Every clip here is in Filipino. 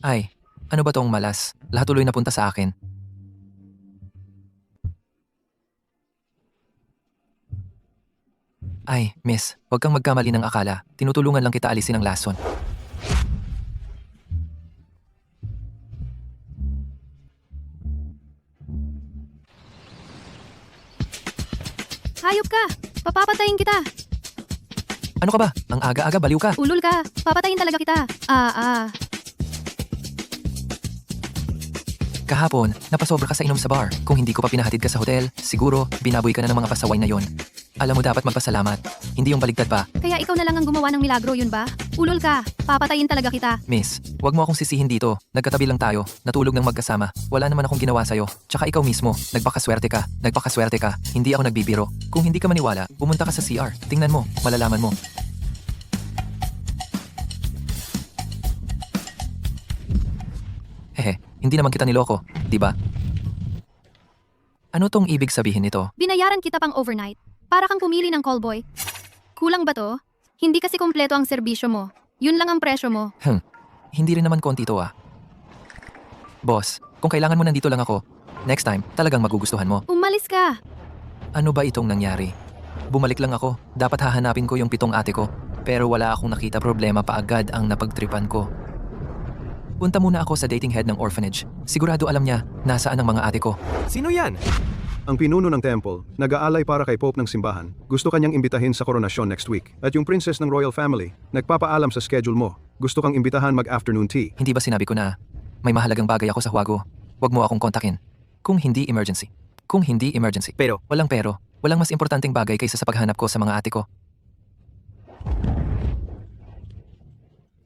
Ay, ano ba tong malas? Lahat tuloy napunta sa akin. Ay, miss, huwag kang magkamali ng akala. Tinutulungan lang kita alisin ang lason. Hayop ka! Papapatayin kita! Ano ka ba? Ang aga-aga baliw ka. Ulol ka! Papatayin talaga kita! Kahapon, napasobra ka sa inom sa bar. Kung hindi ko pa pinahatid ka sa hotel, siguro, binaboy ka na ng mga pasaway na yon. Alam mo dapat magpasalamat. Hindi yung baligtad pa. Kaya ikaw na lang ang gumawa ng milagro, yun ba? Ulol ka! Papatayin talaga kita! Miss, wag mo akong sisihin dito. Nagkatabi lang tayo, natulog ng magkasama. Wala naman akong ginawa sa'yo. Tsaka ikaw mismo, nagpakaswerte ka. Nagpakaswerte ka. Hindi ako nagbibiro. Kung hindi ka maniwala, pumunta ka sa CR. Tingnan mo, malalaman mo. Hehe, hindi naman kita niloko, di ba? Ano tong ibig sabihin nito? Binayaran kita pang overnight. Para kang pumili ng callboy. Kulang ba to? Hindi kasi kompleto ang serbisyo mo. Yun lang ang presyo mo. Hindi rin naman konti to ah. Boss, kung kailangan mo nandito lang ako, next time, talagang magugustuhan mo. Umalis ka! Ano ba itong nangyari? Bumalik lang ako, dapat hahanapin ko yung 7 ate ko. Pero wala akong nakita problema pa agad ang napagtripan ko. Punta muna ako sa dating head ng orphanage. Sigurado alam niya nasaan ang mga ate ko. Sino yan? Ang pinuno ng temple, nag-aalay para kay Pope ng simbahan. Gusto kanyang imbitahin sa koronasyon next week. At yung princess ng royal family, nagpapaalam sa schedule mo. Gusto kang imbitahan mag-afternoon tea. Hindi ba sinabi ko na may mahalagang bagay ako sa Huago? Huwag mo akong kontakin. Kung hindi emergency. Kung hindi emergency. Pero, Walang mas importanteng bagay kaysa sa paghanap ko sa mga ate ko.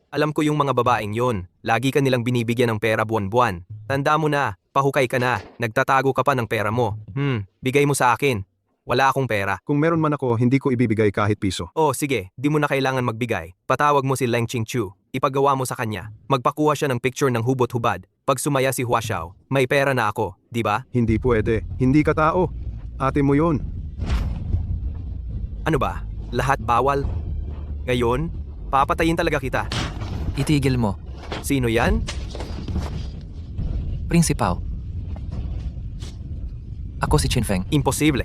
alam ko yung mga babaeng yon. Lagi ka nilang binibigyan ng pera buwan-buwan. Tanda mo na, pahukay ka na, nagtatago ka pa ng pera mo. Bigay mo sa akin. Wala akong pera. Kung meron man ako, hindi ko ibibigay kahit piso. Oh, sige, di mo na kailangan magbigay. Patawag mo si Leng Qingchu. Ipagawa mo sa kanya. Magpakuha siya ng picture ng hubot-hubad. Pag sumaya si Hua Xiao, may pera na ako, di ba? Hindi pwede. Hindi ka tao. Ate mo yun. Ano ba? Lahat bawal? Ngayon, papatayin talaga kita. Itigil mo. Sino yan? Principal. Ako si Chin Feng. Imposible.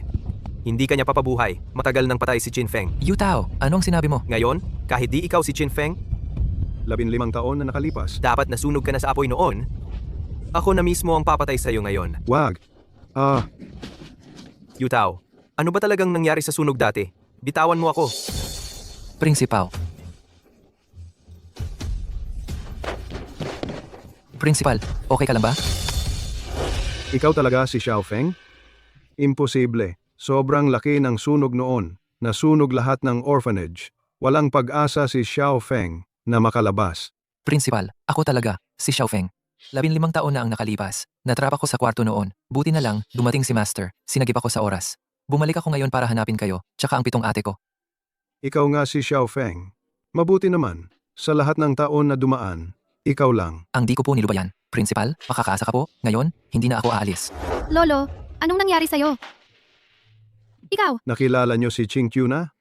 Hindi kanya papabuhay. Matagal nang patay si Chin Feng. Yu Tao, anong sinabi mo? Ngayon, kahit di ikaw si Chin Feng, 15 taon na nakalipas. dapat nasunog ka na sa apoy noon. Ako na mismo ang papatay sa'yo ngayon. Wag. Yutao, ano ba talagang nangyari sa sunog dati? Bitawan mo ako. Principal. Principal, okay ka lang ba? Ikaw talaga si Xiao Feng? Imposible. Sobrang laki ng sunog noon. Nasunog lahat ng orphanage. Walang pag-asa si Xiao Feng na makalabas. Principal, ako talaga, si Xiao Feng. 15 taon na ang nakalipas. Natrap ako sa kwarto noon. Buti na lang, dumating si Master. Sinagip ako sa oras. Bumalik ako ngayon para hanapin kayo, tsaka ang 7 ate ko. Ikaw nga si Xiao Feng. Mabuti naman. Sa lahat ng taon na dumaan, ikaw lang. Ang di ko po nilubayan. Principal, makakaasa ka po. Ngayon, hindi na ako aalis. Lolo, anong nangyari sa'yo? Ikaw, Nakilala niyo si Ching Qiu na?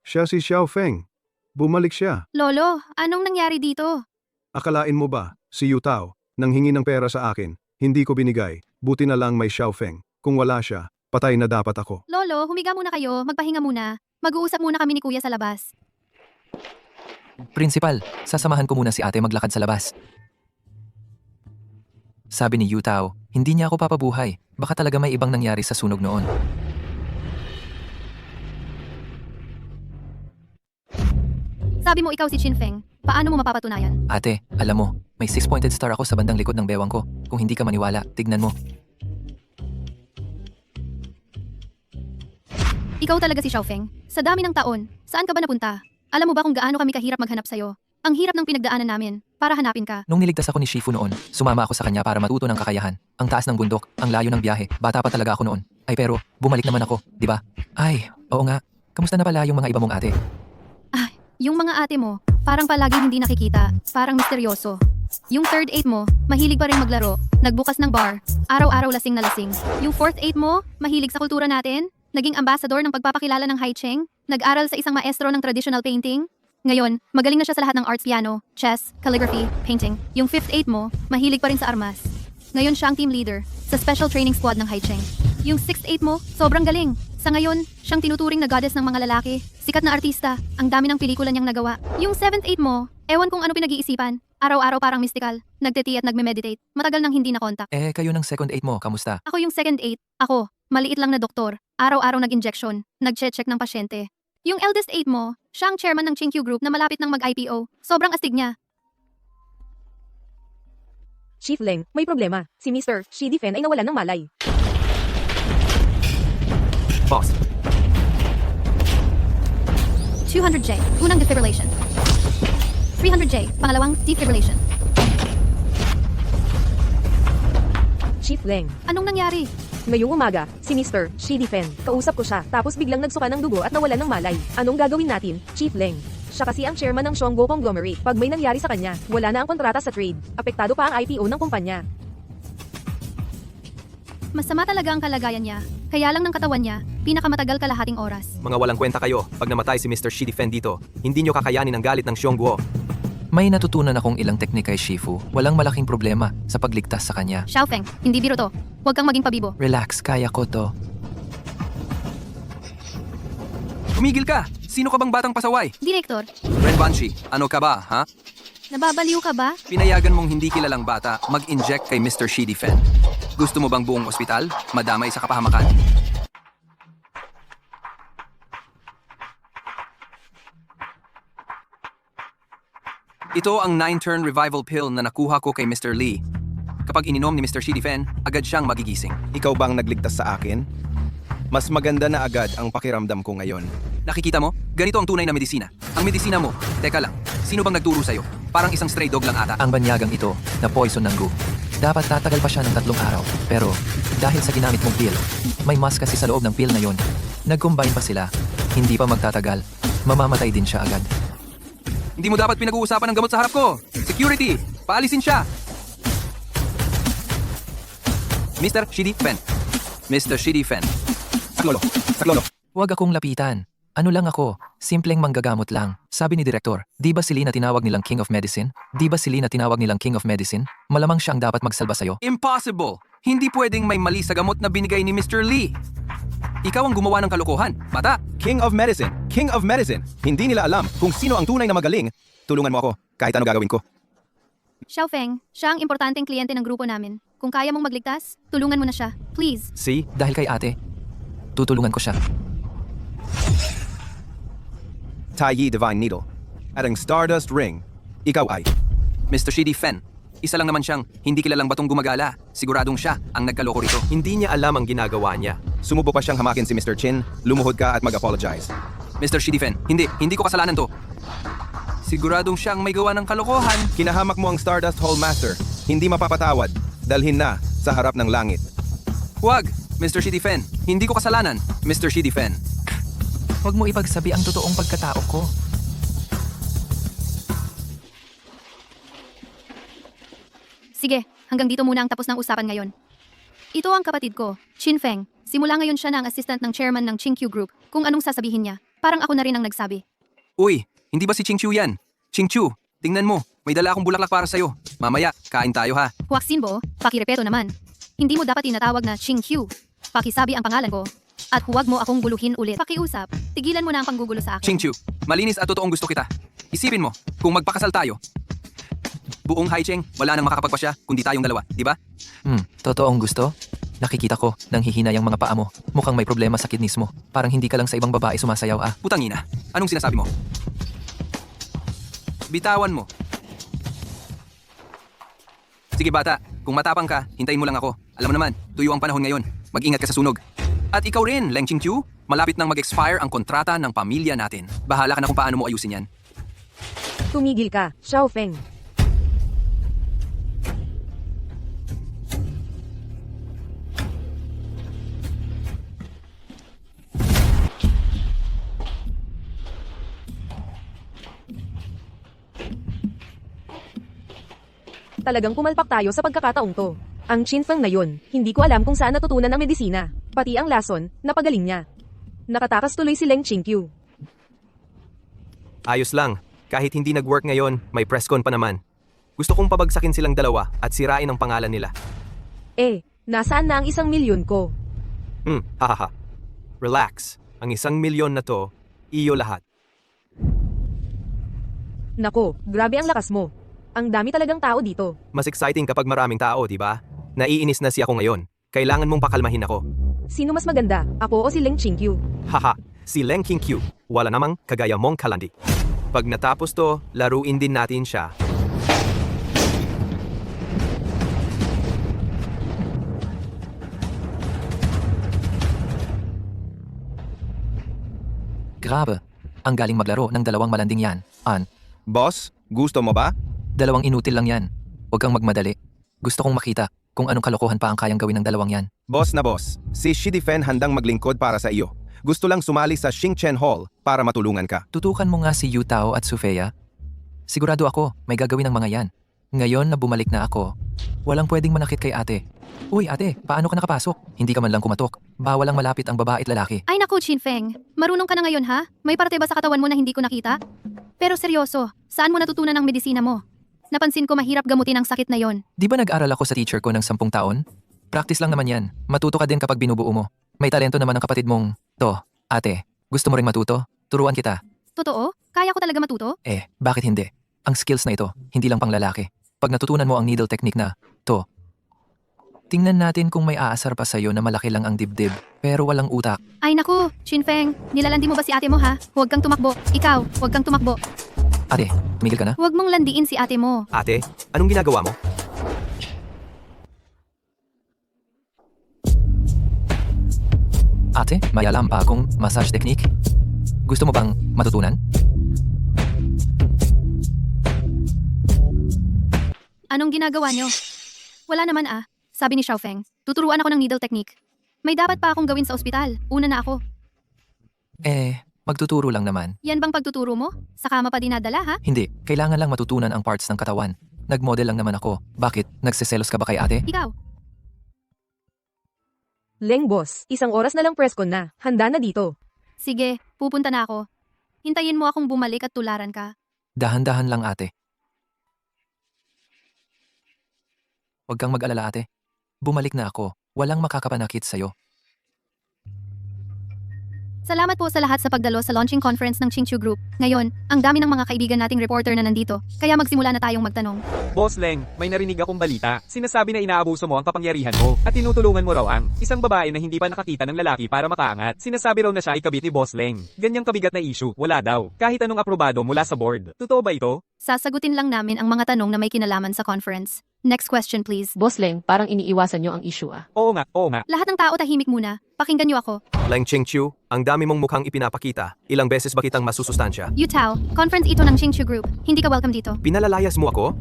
Siya si Xiao Feng. Bumalik siya. Lolo, anong nangyari dito? Akalain mo ba, si Yu Tao, nang hingi ng pera sa akin, hindi ko binigay. Buti na lang may Xiao Feng. Kung wala siya, patay na dapat ako. Lolo, humiga muna kayo, magpahinga muna. Mag-uusap muna kami ni Kuya sa labas. Principal, sasamahan ko muna si ate maglakad sa labas. Sabi ni Yu Tao, hindi niya ako papabuhay. Baka talaga may ibang nangyari sa sunog noon. Sabi mo ikaw si Chin Feng, paano mo mapapatunayan? Ate, alam mo, may 6-pointed star ako sa bandang likod ng bewang ko. Kung hindi ka maniwala, tignan mo. Ikaw talaga si Xiao Feng. Sa dami ng taon, saan ka ba napunta? Alam mo ba kung gaano kami kahirap maghanap sa'yo? Ang hirap ng pinagdaanan namin, para hanapin ka. Nung niligtas ako ni Shifu noon, sumama ako sa kanya para matuto ng kakayahan. Ang taas ng bundok, ang layo ng biyahe, bata pa talaga ako noon. Ay pero, bumalik naman ako, di ba? Ay, oo nga. Kamusta na pala yung mga iba mong ate? Yung mga ate mo, parang palagi hindi nakikita, parang misteryoso. Yung third eight mo, mahilig pa rin maglaro, nagbukas ng bar, araw-araw lasing na lasing. Yung fourth eight mo, mahilig sa kultura natin, naging ambassador ng pagpapakilala ng Hai Cheng, nag-aral sa isang maestro ng traditional painting. Ngayon, magaling na siya sa lahat ng arts, piano, chess, calligraphy, painting. Yung 5th 8 mo, mahilig pa rin sa armas. Ngayon siya ang team leader sa special training squad ng Haicheng. Yung 6th 8 mo, sobrang galing. Sa ngayon, siyang tinuturing na goddess ng mga lalaki. Sikat na artista, ang dami ng pelikula niyang nagawa. Yung 7th 8 mo, ewan kung ano pinag-iisipan. Araw-araw parang mystical, nagtiti at nagme-meditate. Matagal nang hindi na kontak. Kayo ng second 8 mo, kamusta? Ako yung second 8. Ako, maliit lang na doktor. Araw-araw nag-injection, nag-check ng pasyente. Yung eldest 8 mo, siya ang chairman ng Chingqiu Group na malapit ng mag-IPO. Sobrang astig niya. Chief Leng, may problema. Si Mr. Shi Difen ay nawalan ng malay. Boss, 200J, unang defibrillation. 300J, pangalawang defibrillation. Chief Leng, Anong nangyari? ngayong umaga, si Mr. Shi Difen, kausap ko siya, tapos biglang nagsuka ng dugo at nawalan ng malay. Anong gagawin natin, Chief Leng? Siya kasi ang chairman ng Shonggo Conglomerate. Pag may nangyari sa kanya, wala na ang kontrata sa trade. Apektado pa ang IPO ng kumpanya. Masama talaga ang kalagayan niya. Kaya lang ng katawan niya, pinakamatagal kalahating oras. mga walang kwenta kayo. Pag namatay si Mr. Shi Difen dito, hindi nyo kakayanin ang galit ng Xiongguo. May natutunan akong ilang teknika kay Shifu. Walang malaking problema sa pagligtas sa kanya. Xiaofeng, hindi biro to. Huwag kang maging pabibo. Relax, kaya ko to. Tumigil ka! Sino ka bang batang pasaway? Direktor, Ren Banshee, ano ka ba, ha? nababaliw ka ba? Pinayagan mong hindi kilalang bata mag-inject kay Mr. Shi Difen. Gusto mo bang buong ospital madamay sa kapahamakan? Ito ang 9-turn revival pill na nakuha ko kay Mr. Lee. Kapag ininom ni Mr. Shi Difen, agad siyang magigising. Ikaw bang nagligtas sa akin? Mas maganda na agad ang pakiramdam ko ngayon. Nakikita mo? Ganito ang tunay na medisina. Ang medisina mo, teka lang, sino bang nagturo sa'yo? Parang isang stray dog lang ata. Ang banyagang ito, na poison ng gu. Dapat tatagal pa siya ng 3 araw. Pero, dahil sa ginamit mong pill, may mas kasi sa loob ng pill na yon. Nag-combine pa sila. Hindi pa magtatagal. Mamamatay din siya agad. Hindi mo dapat pinag-uusapan ng gamot sa harap ko. Security! Paalisin siya! Mr. Shi Difen. Mr. Shi Difen. Saklolo! Saklolo! Huwag akong lapitan. Ano lang ako, simpleng manggagamot lang. Sabi ni Direktor, di ba si Lee na tinawag nilang King of Medicine? Di ba si Lee na tinawag nilang King of Medicine? Malamang siya ang dapat magsalba sa'yo. Impossible! Hindi pwedeng may mali sa gamot na binigay ni Mr. Lee. Ikaw ang gumawa ng kalokohan, bata. King of Medicine! King of Medicine! Hindi nila alam kung sino ang tunay na magaling. Tulungan mo ako, kahit ano gagawin ko. Xiaofeng, siya ang importanteng kliyente ng grupo namin. Kung kaya mong magligtas, tulungan mo na siya. Please. See? Dahil kay ate, tutulungan ko siya. Taiyi Divine Needle. At ang Stardust Ring. Ikaw ay... Mr. Shi Difen. Isa lang naman siyang hindi kilalang batong gumagala. Siguradong siya ang nagkaloko rito. Hindi niya alam ang ginagawa niya. Sumubo pa siyang hamakin si Mr. Chin, lumuhod ka at mag-apologize. Mr. Shi Difen, hindi ko kasalanan to. Siguradong siyang may gawa ng kalokohan. Kinahamak mo ang Stardust Hall Master. Hindi mapapatawad. Dalhin na sa harap ng langit. Huwag, Mr. Shi Difen. Hindi ko kasalanan, Mr. Shi Difen. Huwag mo ipagsabi ang totoong pagkatao ko. Sige, hanggang dito muna ang tapos ng usapan ngayon. Ito ang kapatid ko, Chin Feng. Simula ngayon siya na ang assistant ng chairman ng Chingqiu Group. Kung anong sasabihin niya, parang ako na rin ang nagsabi. Uy, hindi ba si Ching Chu yan? Ching Chu, tingnan mo. May dala akong bulaklak para sa'yo. Mamaya, kain tayo ha. Huwaksinbo, pakirepeto naman. Hindi mo dapat tinatawag na Chingqiu. Pakisabi ang pangalan ko. At huwag mo akong guluhin ulit. Pakiusap, tigilan mo na ang panggugulo sa akin. Ching Chu, malinis at totoong gusto kita. Isipin mo, kung magpakasal tayo, buong Haicheng, wala nang makakapagpasya kundi tayong dalawa, di ba? Totoong gusto? Nakikita ko, nang hihina yung mga paa mo. Mukhang may problema sa kidneys mo. Parang hindi ka lang sa ibang babae sumasayaw ah. Putang ina, anong sinasabi mo? Bitawan mo. Sige bata, kung matapang ka, hintayin mo lang ako. Alam mo naman, tuyo ang panahon ngayon. Mag-ingat ka sa sunog. At ikaw rin, Leng Qingqiu, malapit nang mag-expire ang kontrata ng pamilya natin. Bahala ka na kung paano mo ayusin yan. Tumigil ka, Xiaofeng. Talagang pumalpak tayo sa pagkakataong to. Ang Chin Feng na yun, hindi ko alam kung saan natutunan ang medisina. Pati ang lason, napagaling niya. Nakatakas tuloy si Leng Qingqiu. Ayos lang. Kahit hindi nag-work ngayon, may presscon pa naman. Gusto kong pabagsakin silang dalawa at sirain ang pangalan nila. Nasaan na ang 1,000,000 ko? Hahaha. Relax. Ang 1,000,000 na to, iyo lahat. Nako, grabe ang lakas mo. Ang dami talagang tao dito. Mas exciting kapag maraming tao, di ba? Naiinis na si ako ngayon. Kailangan mong pakalmahin ako. Sino mas maganda, ako o si Leng Qingqiu? Haha, si Leng Qingqiu. Wala namang kagaya mong kalandi. Pag natapos to, laruin din natin siya. Grabe. Ang galing maglaro ng dalawang malanding yan. Boss, gusto mo ba? Dalawang inutil lang yan. Huwag kang magmadali. Gusto kong makita kung anong kalokohan pa ang kayang gawin ng dalawang yan. Boss na boss, si Shidifen handang maglingkod para sa iyo. Gusto lang sumali sa Xingchen Hall para matulungan ka. Tutukan mo nga si Yutao at Sufeya. Sigurado ako, may gagawin ng mga yan. Ngayon na bumalik na ako, walang pwedeng manakit kay ate. Uy ate, paano ka nakapasok? Hindi ka man lang kumatok. Bawal lang malapit ang babae at lalaki. Ay naku, Chinfeng. Marunong ka na ngayon ha? May parte ba sa katawan mo na hindi ko nakita? Pero seryoso, saan mo natutunan ang medisina mo? Napansin ko mahirap gamutin ang sakit na yon. Di ba nag-aral ako sa teacher ko ng 10 taon? Practice lang naman yan. Matuto ka din kapag binubuo mo. May talento naman ang kapatid mong, ate, gusto mo ring matuto? Turuan kita. Totoo? Kaya ko talaga matuto? Bakit hindi? Ang skills na ito, hindi lang pang lalaki. Pag natutunan mo ang needle technique na, tingnan natin kung may aasar pa sa'yo na malaki lang ang dibdib, pero walang utak. Ay naku, Chinfeng. Nilalandi mo ba si ate mo ha? Huwag kang tumakbo. Ikaw, huwag kang tumakbo. Ate, tumigil ka na? Huwag mong landiin si ate mo. Ate, anong ginagawa mo? Ate, may alam pa akong massage technique. Gusto mo bang matutunan? Anong ginagawa nyo? Wala naman ah. Sabi ni Xiaofeng, tuturuan ako ng needle technique. May dapat pa akong gawin sa ospital. Una na ako. Magtuturo lang naman. Yan bang pagtuturo mo? Sa kama pa dinadala ha? Hindi, kailangan lang matutunan ang parts ng katawan. Nag-model lang naman ako. Bakit? Nagsiselos ka ba kay ate? Ikaw. Leng boss, 1 oras na lang presscon na. Handa na dito. Sige, pupunta na ako. Hintayin mo akong bumalik at tularan ka. Dahan-dahan lang ate. Huwag kang mag-alala ate. Bumalik na ako. Walang makakapanakit sa'yo. Salamat po sa lahat sa pagdalo sa launching conference ng Qingqiu Group. Ngayon, ang dami ng mga kaibigan nating reporter na nandito, kaya magsimula na tayong magtanong. Boss Leng, may narinig akong balita. Sinasabi na inaabuso mo ang kapangyarihan mo at tinutulungan mo raw ang isang babae na hindi pa nakakita ng lalaki para makaangat. Sinasabi raw na siya ay kabit ni Boss Leng. Ganyang kabigat na issue, wala daw. Kahit anong aprobado mula sa board. Totoo ba ito? Sasagutin lang namin ang mga tanong na may kinalaman sa conference. Next question please. Boss Leng, parang iniiwasan nyo ang issue ah. Oo nga, oo nga. Lahat ng tao tahimik muna. Pakinggan niyo ako. Leng Qingqiu, ang dami mong mukhang ipinapakita. Ilang beses ba kitang masusustansya? Yutao, conference ito ng Qingqiu Group. Hindi ka welcome dito. Pinalalayas mo ako?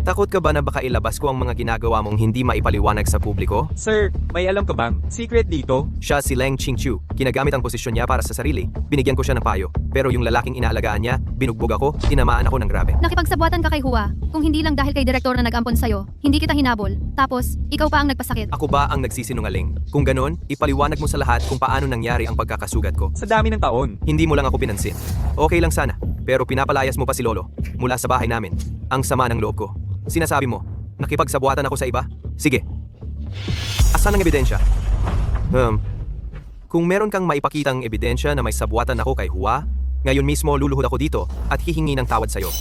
Takot ka ba na baka ilabas ko ang mga ginagawa mong hindi maipaliwanag sa publiko? Sir, may alam ka bang secret dito? Siya si Leng Qingqiu. Ginagamit ang posisyon niya para sa sarili. Binigyan ko siya ng payo. Pero yung lalaking inaalagaan niya, binugbog ako, tinamaan ako ng grabe. Nakipagsabuatan ka kay Hua. Kung hindi lang dahil kay direktor na nag-ampon sa'yo, hindi kita hinabol. Tapos, ikaw pa ang nagpasakit. Ako ba ang nagsisinungaling? Kung ganon, ipaliwanag mo sa lahat kung paano nangyari ang pagkakasugat ko. Sa dami ng taon. Hindi mo lang ako pinansin. Okay lang sana, pero pinapalayas mo pa si Lolo mula sa bahay namin. Ang sama ng loob ko. Sinasabi mo, nakipagsabuatan ako sa iba? Sige. Asan ang ebidensya? Kung meron kang maipakitang ebidensya na may sabuatan ako kay Hua, ngayon mismo luluhod ako dito at hihingi ng tawad sa'yo.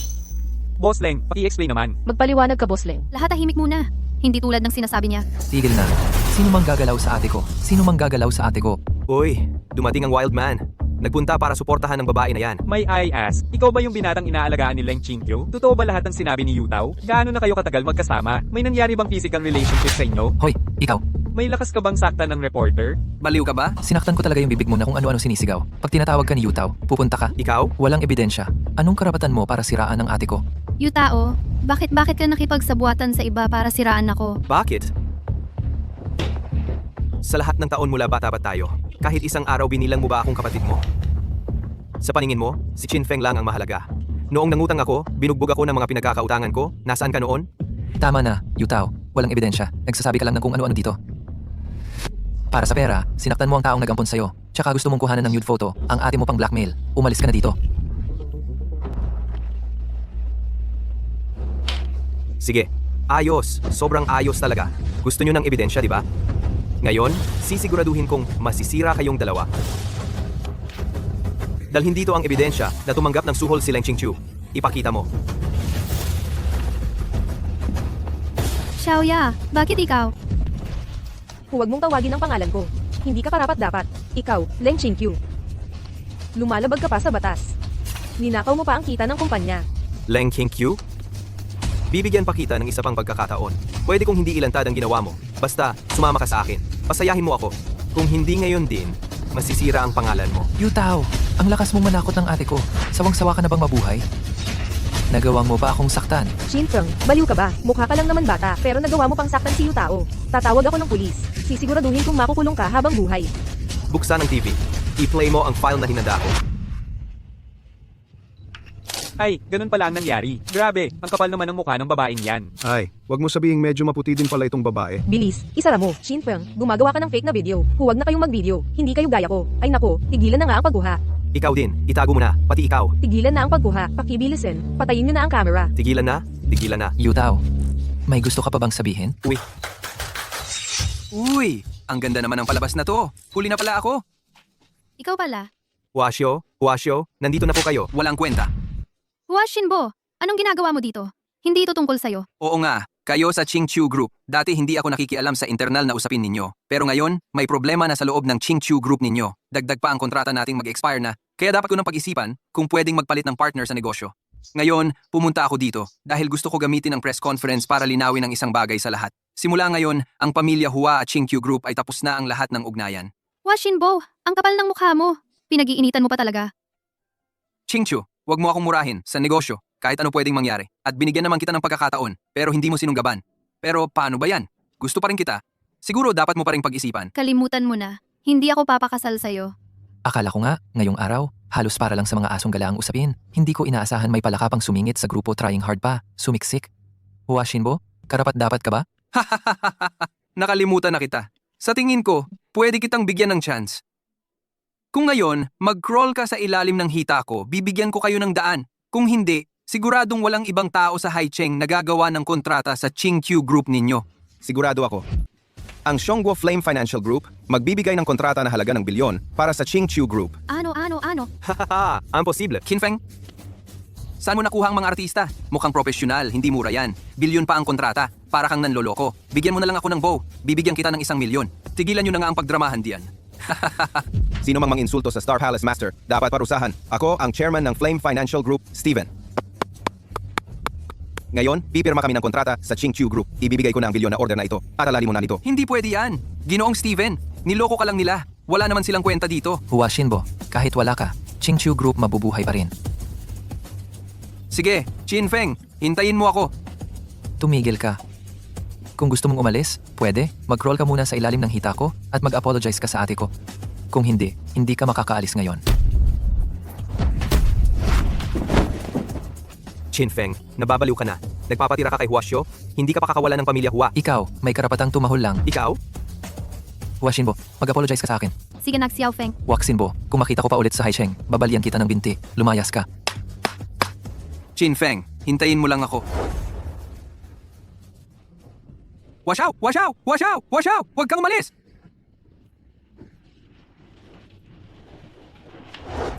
Boss Leng, paki-explain naman. Magpaliwanag ka, Boss Leng. Lahat tahimik muna. Hindi tulad ng sinasabi niya. Tigil na. Sino mang gagalaw sa ate ko? Sino mang gagalaw sa ate ko? Uy, dumating ang wild man. Nagpunta para suportahan ng babae na yan. May I ask, ikaw ba yung binatang inaalagaan ni Leng Qingqiu? Totoo ba lahat ng sinabi ni Yutao? Gaano na kayo katagal magkasama? May nangyari bang physical relationship sa inyo? Hoy, ikaw. May lakas ka bang sakta ng reporter? Baliw ka ba? Sinaktan ko talaga yung bibig mo na kung ano-ano sinisigaw. Pag tinatawag ka ni Yutao, pupunta ka. Ikaw? Walang ebidensya. Anong karapatan mo para siraan ang ate ko? Yutao, bakit ka nakipagsabuatan sa iba para siraan ako? Bakit? Sa lahat ng taon mula bata pa tayo, kahit isang araw binilang mo ba akong kapatid mo? Sa paningin mo, si Chinfeng lang ang mahalaga. Noong nangutang ako, binugbog ako ng mga pinagkakautangan ko. Nasaan ka noon? Tama na, Yutao. Walang ebidensya. Nagsasabi ka lang ng kung ano-ano dito. Para sa pera, sinaktan mo ang taong nag-ampon sa'yo. Tsaka gusto mong kuhanan ng nude photo, ang ate mo pang blackmail. Umalis ka na dito. Sige. Ayos. Sobrang ayos talaga. Gusto nyo ng ebidensya, di ba? Ngayon, sisiguraduhin kong masisira kayong dalawa. Dalhin dito ang ebidensya na tumanggap ng suhol si Leng Qingqiu. Ipakita mo. Xiaoya, bakit ikaw? Huwag mong tawagin ang pangalan ko. Hindi ka karapat-dapat. Ikaw, Leng Qingqiu. Lumalabag ka pa sa batas. Ninakaw mo pa ang kita ng kumpanya. Leng Qingqiu? Bibigyan pa kita ng isa pang pagkakataon. Pwede kong hindi ilantad ang ginawa mo. Basta, sumama ka sa akin. Pasayahin mo ako. Kung hindi ngayon din, masisira ang pangalan mo. Yu Tao, ang lakas mong manakot ng ate ko. Sawang-sawa ka na bang mabuhay? Nagawa mo pa akong saktan. Shin Feng, baliw ka ba? Mukha ka lang naman bata, pero nagawa mo pang saktan si Yu Tao. Tatawag ako ng pulis. Sisiguraduhin kung makukulong ka habang buhay. Buksan ang TV. I-play mo ang file na hinanda ko. Ay, ganun pala ang nangyari. Grabe, ang kapal naman ng mukha ng babaeng yan. Ay, wag mo sabihing medyo maputi din pala itong babae. Bilis, isara mo. Shin Feng, gumagawa ka ng fake na video. Huwag na kayong mag-video. Hindi kayo gaya ko. Ay nako, tigilan na nga ang pagguha. Ikaw din. Itago mo na. Pati ikaw. Tigilan na ang pagguha. Pakibilisin. Patayin nyo na ang camera. Tigilan na. Tigilan na. Yu Tao, may gusto ka pa bang sabihin? Uy, ang ganda naman ng palabas na to. Huli na pala ako. Ikaw pala. Huasyo, nandito na po kayo. Walang kwenta. Hua Shinbo, anong ginagawa mo dito? Hindi ito tungkol sa'yo. Oo nga, kayo sa Qingqiu Group. Dati hindi ako nakikialam sa internal na usapin ninyo. Pero ngayon, may problema na sa loob ng Qingqiu Group ninyo. Dagdag pa ang kontrata nating mag-expire na. Kaya dapat ko nang pag-isipan kung pwedeng magpalit ng partner sa negosyo. Ngayon, pumunta ako dito dahil gusto ko gamitin ang press conference para linawin ang isang bagay sa lahat. Simula ngayon, ang pamilya Hua at Qingqiu Group ay tapos na ang lahat ng ugnayan. Hua Shinbo, ang kapal ng mukha mo. Pinag-iinitan mo pa talaga. Qingqiu, huwag mo akong murahin sa negosyo. Kahit ano pwedeng mangyari. At binigyan naman kita ng pagkakataon, pero hindi mo sinunggaban. Pero paano ba yan? Gusto pa rin kita. Siguro dapat mo pa rin pag-isipan. Kalimutan mo na. Hindi ako papakasal sa'yo. Akala ko nga, ngayong araw, halos para lang sa mga asong gala ang usapin. Hindi ko inaasahan may palakapang sumingit sa grupo trying hard pa, sumiksik. Hua Shinbo, karapat dapat ka ba? Nakalimutan na kita. Sa tingin ko, pwede kitang bigyan ng chance. Kung ngayon, mag-crawl ka sa ilalim ng hita ko, bibigyan ko kayo ng daan. Kung hindi, siguradong walang ibang tao sa Haicheng na gagawa ng kontrata sa Qingqiu Group ninyo. Sigurado ako. Ang Xiongguo Flame Financial Group magbibigay ng kontrata na halaga ng bilyon para sa Qingqiu Group. Ano? Hahaha, imposible. Qinfeng, saan mo nakuha ang mga artista? Mukhang profesional, hindi mura yan. Bilyon pa ang kontrata, para kang nanloloko. Bigyan mo na lang ako ng bow, bibigyan kita ng 1 milyon. Tigilan nyo na nga ang pagdramahan diyan. Sino mang manginsulto sa Star Palace Master, dapat parusahan. Ako ang chairman ng Flame Financial Group, Steven. Ngayon, pipirma kami ng kontrata sa Qingqiu Group. Ibibigay ko na ang bilyon na order na ito. Aralali mo na nito. Hindi pwede yan. Ginoong Steven, niloko ka lang nila. Wala naman silang kwenta dito. Hua Shinbo, kahit wala ka, Qingqiu Group mabubuhay pa rin. Sige, Qinfeng, hintayin mo ako. Tumigil ka. Kung gusto mong umalis, pwede, mag-crawl ka muna sa ilalim ng hita ko at mag-apologize ka sa ate ko. Kung hindi, hindi ka makakaalis ngayon. Qinfeng, nababaliw ka na. Nagpapatira ka kay Huasyo? Hindi ka pakakawalan ng pamilya Hua. Ikaw, may karapatang tumahol lang. Ikaw? Hua Shinbo, mag-apologize ka sa akin. Sige nak Xiaofeng. Wak Shinbo, kung makita ko pa ulit sa Haicheng, babalyan kita ng binti. Lumayas ka. Qinfeng, hintayin mo lang ako. Washaw! Washaw! Washaw! Washaw! Huwag kang umalis!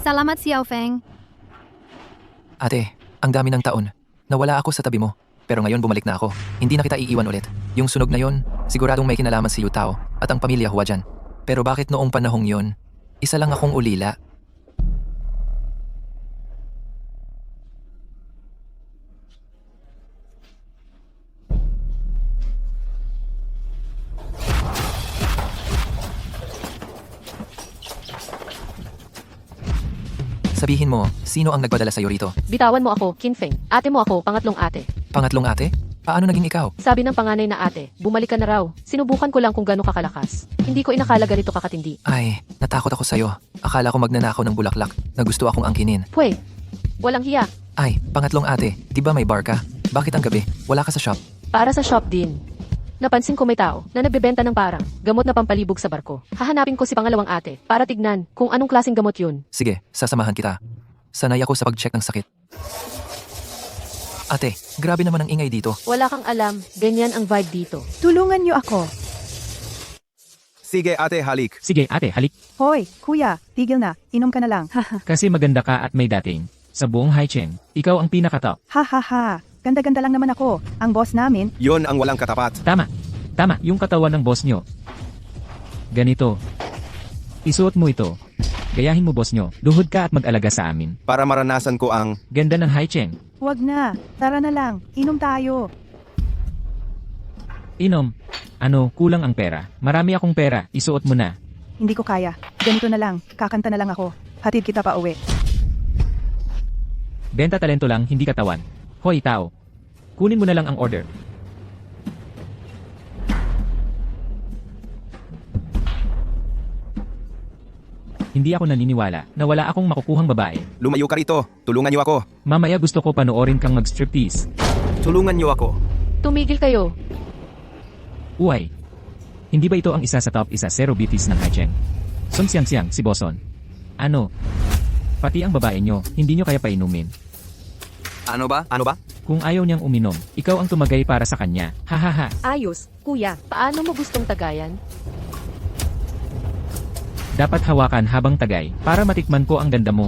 Salamat Xiaofeng. Ate, ang dami ng taon. Nawala ako sa tabi mo. Pero ngayon bumalik na ako. Hindi na kita iiwan ulit. Yung sunog na yon, siguradong may kinalaman si Yu Tao at ang pamilya Hua dyan. Pero bakit noong panahong yon, isa lang akong ulila? Sabihin mo, sino ang nagpadala sa'yo rito? Bitawan mo ako, Qinfeng. Ate mo ako, pangatlong ate. Pangatlong ate? Paano naging ikaw? Sabi ng panganay na ate, bumalik ka na raw. Sinubukan ko lang kung gaano kakalakas. Hindi ko inakala ganito kakatindi. Ay, natakot ako sa'yo. Akala ko magnanakaw ng bulaklak na gusto akong angkinin. Pwe, walang hiya. Ay, pangatlong ate, di ba may bar ka? Bakit ang gabi? Wala ka sa shop? Para sa shop din. Napansin ko may tao na nagbebenta ng parang gamot na pampalibog sa barko. Hahanapin ko si pangalawang ate para tignan kung anong klaseng gamot yun. Sige, sasamahan kita. Sanay ako sa pag-check ng sakit. Ate, grabe naman ang ingay dito. Wala kang alam, ganyan ang vibe dito. Tulungan niyo ako. Sige ate, halik. Sige ate, halik. Hoy, kuya, tigil na. Inom ka na lang. Kasi maganda ka at may dating. Sa buong Haicheng, ikaw ang pinaka-top. Ha ha ha. Ganda-ganda lang naman ako. Ang boss namin, Yon ang walang katapat. Tama. Tama, yung katawan ng boss nyo. Ganito. Isuot mo ito. Gayahin mo boss nyo. Luhod ka at mag-alaga sa amin. Para maranasan ko ang... Ganda ng Haicheng. wag na. Tara na lang. Inom tayo. Inom. Ano, kulang ang pera. Marami akong pera. Isuot mo na. Hindi ko kaya. Ganito na lang. Kakanta na lang ako. Hatid kita pa uwi. Benta talento lang, hindi katawan. Hoy, tao. Kunin mo na lang ang order. Hindi ako naniniwala na wala akong makukuhang babae. Lumayo ka rito. Tulungan niyo ako. Mamaya gusto ko panoorin kang mag-striptease. Tulungan niyo ako. Tumigil kayo. Uy. Hindi ba ito ang isa sa top isa zero BTs ng Haicheng? Sun Xiang si Boson. Ano? Pati ang babae nyo, hindi nyo kaya painumin. Ano ba? Ano ba? Kung ayaw niyang uminom, ikaw ang tumagay para sa kanya. Hahaha. Ayos, kuya. Paano mo gustong tagayan? Dapat hawakan habang tagay para matikman ko ang ganda mo.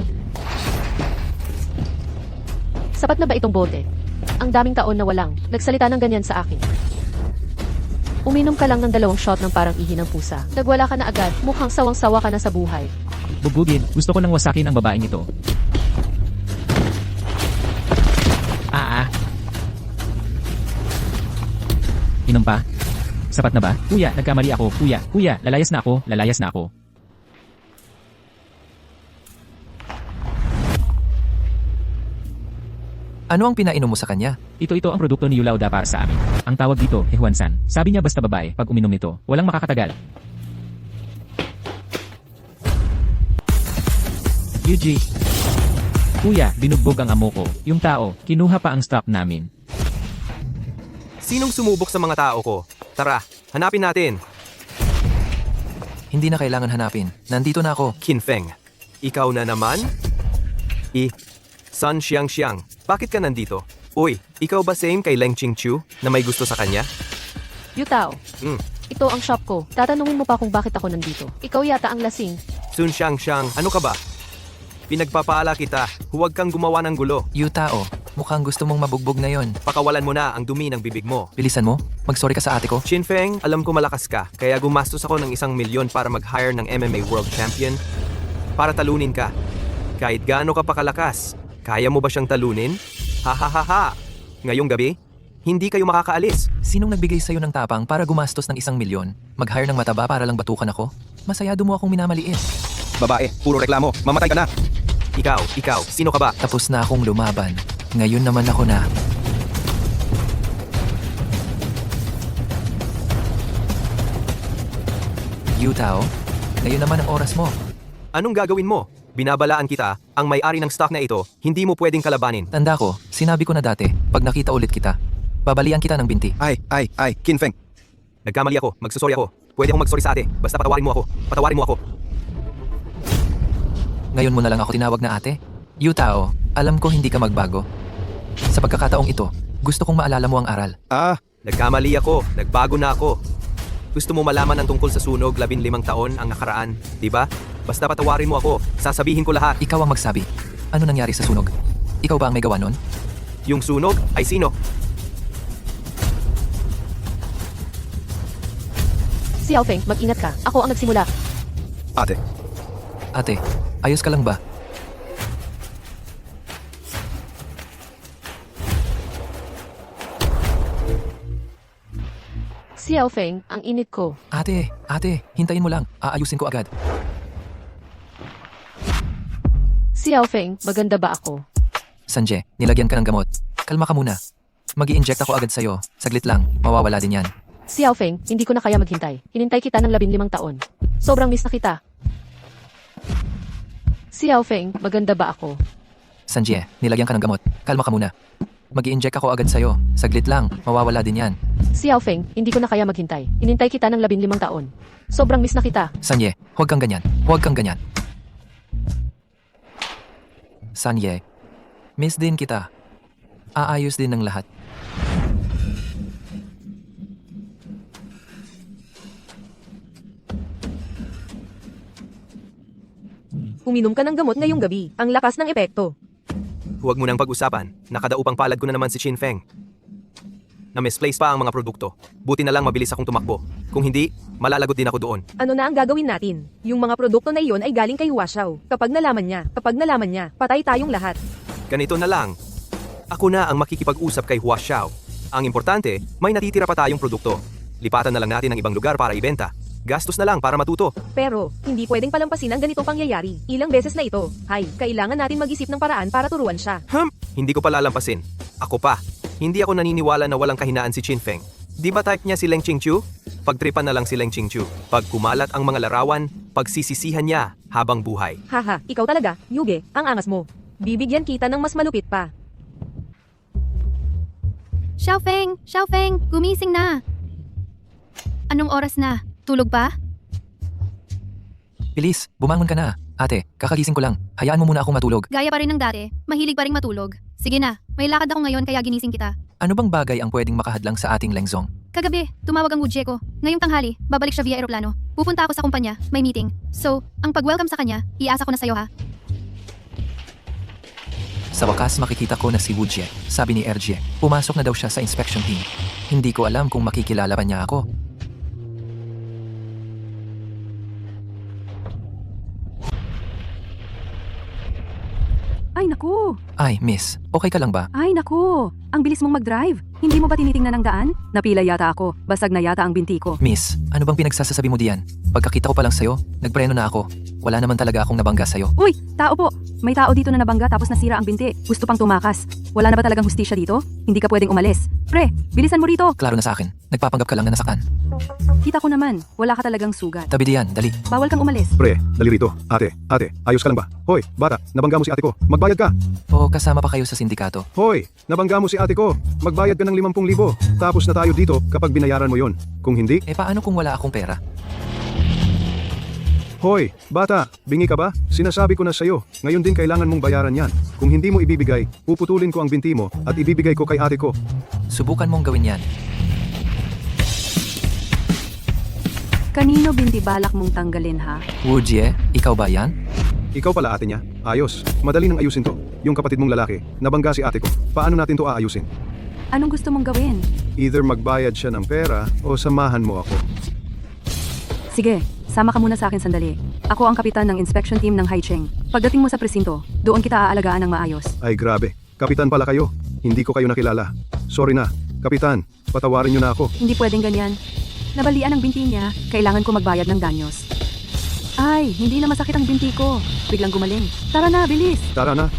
Sapat na ba itong bote? Ang daming taon na walang nagsalita ng ganyan sa akin. Uminom ka lang ng 2 shot ng parang ihi ng pusa. Nagwala ka na agad, mukhang sawang-sawa ka na sa buhay. Bubugin, gusto ko nang wasakin ang babaeng ito. Inom pa? Sapat na ba? Kuya, nagkamali ako. Kuya, lalayas na ako. Ano ang pinainom mo sa kanya? Ito ang produkto ni Yulauda para sa amin. Ang tawag dito, Hehuansan. Sabi niya basta babae, pag uminom nito, walang makakatagal. Yuji. Kuya, binugbog ang amo ko. Yung tao, kinuha pa ang stock namin. Sinong sumubok sa mga tao ko? Tara, hanapin natin. Hindi na kailangan hanapin. Nandito na ako. Qin Feng. Ikaw na naman? Sun Xiang. Bakit ka nandito? Uy, ikaw ba same kay Leng Qingqiu na may gusto sa kanya? Yutao. Ito ang shop ko. Tatanungin mo pa kung bakit ako nandito. Ikaw yata ang lasing. Sun Xiang, ano ka ba? Pinagpapaala kita, huwag kang gumawa ng gulo. Yutao, mukhang gusto mong mabugbog na yon. Pakawalan mo na ang dumi ng bibig mo. Bilisan mo, mag-sorry ka sa ate ko. Qin Feng, alam ko malakas ka, kaya gumastos ako ng 1 milyon para mag-hire ng MMA World Champion para talunin ka. Kahit gaano ka pakalakas, kaya mo ba siyang talunin? Ha. Ngayong gabi, hindi kayo makakaalis. Sinong nagbigay sa'yo ng tapang para gumastos ng 1 milyon? Mag-hire ng mataba para lang batukan ako? Masayado mo akong minamaliit. Babae, puro reklamo. Mamatay ka na. Ikaw, sino ka ba? Tapos na akong lumaban. Ngayon naman ako na. Yutao, ngayon naman ang oras mo. Anong gagawin mo? Binabalaan kita, ang may-ari ng stock na ito, hindi mo pwedeng kalabanin. Tanda ko, sinabi ko na dati, pag nakita ulit kita, babalian kita ng binti. Ay, Qin Feng. Nagkamali ako, magsusorry ako. Pwede akong magsorry sa ate, basta patawarin mo ako. Ngayon mo na lang ako tinawag na ate? Yutao, alam ko hindi ka magbago. Sa pagkakataong ito, gusto kong maalala mo ang aral. Nagkamali ako, nagbago na ako. Gusto mo malaman ang tungkol sa sunog 15 taon ang nakaraan, di ba? Basta patawarin mo ako, sasabihin ko lahat. Ikaw ang magsabi. Ano nangyari sa sunog? Ikaw ba ang may gawa nun? Yung sunog ay sino? Xiao Feng, mag-ingat ka. Ako ang nagsimula. Ate, ayos ka lang ba? Xiao Feng, ang init ko. Ate, hintayin mo lang. Aayusin ko agad. Xiao Feng, maganda ba ako? Sanje, nilagyan ka ng gamot. Kalma ka muna. Mag-i-inject ako agad sa'yo. Saglit lang, mawawala din yan. Xiao Feng, hindi ko na kaya maghintay. Hinintay kita ng 15 taon. Sobrang miss na kita. Xiao Feng, maganda ba ako? Sanje, nilagyan ka ng gamot. Kalma ka muna. Mag-i-inject ako agad sa'yo. Saglit lang, mawawala din yan. Xiao Feng, hindi ko na kaya maghintay. Hinintay kita ng 15 taon. Sobrang miss na kita. Sanje, huwag kang ganyan. Huwag kang ganyan. Sanje, miss din kita. Aayos din ng lahat. Uminom ka ng gamot ngayong gabi. Ang lakas ng epekto. Huwag mo nang pag-usapan. Nakadaupang palad ko na naman si Chin Feng. Na-misplace pa ang mga produkto. Buti na lang mabilis akong tumakbo. Kung hindi, malalagot din ako doon. Ano na ang gagawin natin? Yung mga produkto na iyon ay galing kay Hua Xiao. Kapag nalaman niya, patay tayong lahat. Ganito na lang. Ako na ang makikipag-usap kay Hua Xiao. Ang importante, may natitira pa tayong produkto. Lipatan na lang natin ang ibang lugar para ibenta. Gastos na lang para matuto. Pero, hindi pwedeng palampasin ang ganitong pangyayari. Ilang beses na ito. Kailangan natin mag-isip ng paraan para turuan siya. Hindi ko pa lalampasin. Ako pa. Hindi ako naniniwala na walang kahinaan si Chin Feng. Di ba type niya si Leng Qingqiu? Pagtripan na lang si Leng Qingqiu. Pag kumalat ang mga larawan, pagsisisihan niya habang buhay. Haha, ikaw talaga, Yuge, ang angas mo. Bibigyan kita ng mas malupit pa. Xiaofeng, gumising na. Anong oras na? Tulog pa? Bilis, bumangon ka na. Ate, kakagising ko lang. Hayaan mo muna akong matulog. Gaya pa rin ng dati, mahilig pa rin matulog. Sige na, may lakad ako ngayon kaya ginising kita. Ano bang bagay ang pwedeng makahadlang sa ating Lengzong? Kagabi, tumawag ang Wujie ko. Ngayong tanghali, babalik siya via eroplano. Pupunta ako sa kumpanya, may meeting. So, ang pag-welcome sa kanya, iasa ko na sa'yo ha. Sa wakas makikita ko na si Wujie, sabi ni Erjie. Pumasok na daw siya sa inspection team. Hindi ko alam kung makikilala pa niya ako. Ay naku! Ay, miss, okay ka lang ba? Ay naku! Ang bilis mong mag-drive. Hindi mo ba tinitingnan ang daan? Napila yata ako. Basag na yata ang binti ko. Miss, ano bang pinagsasabi mo diyan? Pagkakita ko pa lang sa'yo, nagpreno na ako. Wala naman talaga akong nabangga sa'yo. Uy! Tao po! May tao dito na nabangga tapos nasira ang binti. Gusto pang tumakas. Wala na ba talagang hustisya dito? Hindi ka pwedeng umalis. Pre, bilisan mo rito! Klaro na sa akin, nagpapanggap ka lang na nasaktan. Kita ko naman, wala ka talagang sugat. Tabi diyan, dali. Bawal kang umalis. Pre, dali rito. Ate, ayos ka lang ba? Hoy, bata, nabangga mo si ate ko. Magbayad ka. O kasama pa kayo sa sindikato. Hoy, nabangga mo si ate ko. Magbayad ka ng 50,000. Tapos na tayo dito kapag binayaran mo yon. Kung hindi, Eh paano kung wala akong pera? hoy, bata, bingi ka ba? Sinasabi ko na sa'yo, ngayon din kailangan mong bayaran yan. Kung hindi mo ibibigay, puputulin ko ang binti mo at ibibigay ko kay ate ko. Subukan mong gawin yan. Kanino binti balak mong tanggalin ha? Wujie, ikaw ba yan? Ikaw pala ate niya. Ayos. Madali nang ayusin to. Yung kapatid mong lalaki, nabangga si ate ko. Paano natin to aayusin? Anong gusto mong gawin? Either magbayad siya ng pera o samahan mo ako. Sige, sama ka muna sa akin sandali. Ako ang kapitan ng inspection team ng Haicheng. Pagdating mo sa presinto, doon kita aalagaan ng maayos. Ay grabe, kapitan pala kayo. Hindi ko kayo nakilala. Sorry na, kapitan, patawarin niyo na ako. Hindi pwedeng ganyan. Nabalian ang binti niya, kailangan ko magbayad ng danyos. Ay, hindi na masakit ang binti ko. Biglang gumaling. Tara na, bilis. Tara na.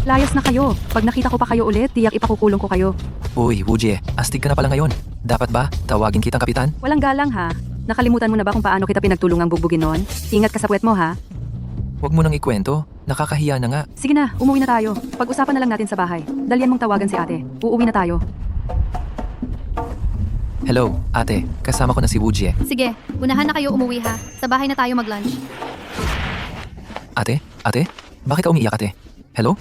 Layas na kayo. Pag nakita ko pa kayo ulit, tiyak ipakukulong ko kayo. Uy, Wujie, astig ka na pala ngayon. Dapat ba? Tawagin kitang kapitan? Walang galang ha. Nakalimutan mo na ba kung paano kita pinagtulungang bugbugin noon? Ingat ka sa puwet mo ha. Huwag mo nang ikwento. Nakakahiya na nga. Sige na, umuwi na tayo. Pag-usapan na lang natin sa bahay. Dalian mong tawagan si ate. Uuwi na tayo. Hello, ate. Kasama ko na si Wujie. Sige, unahan na kayo umuwi ha. Sa bahay na tayo mag-lunch. Ate? Bakit ka umiiyak, ate? Hello?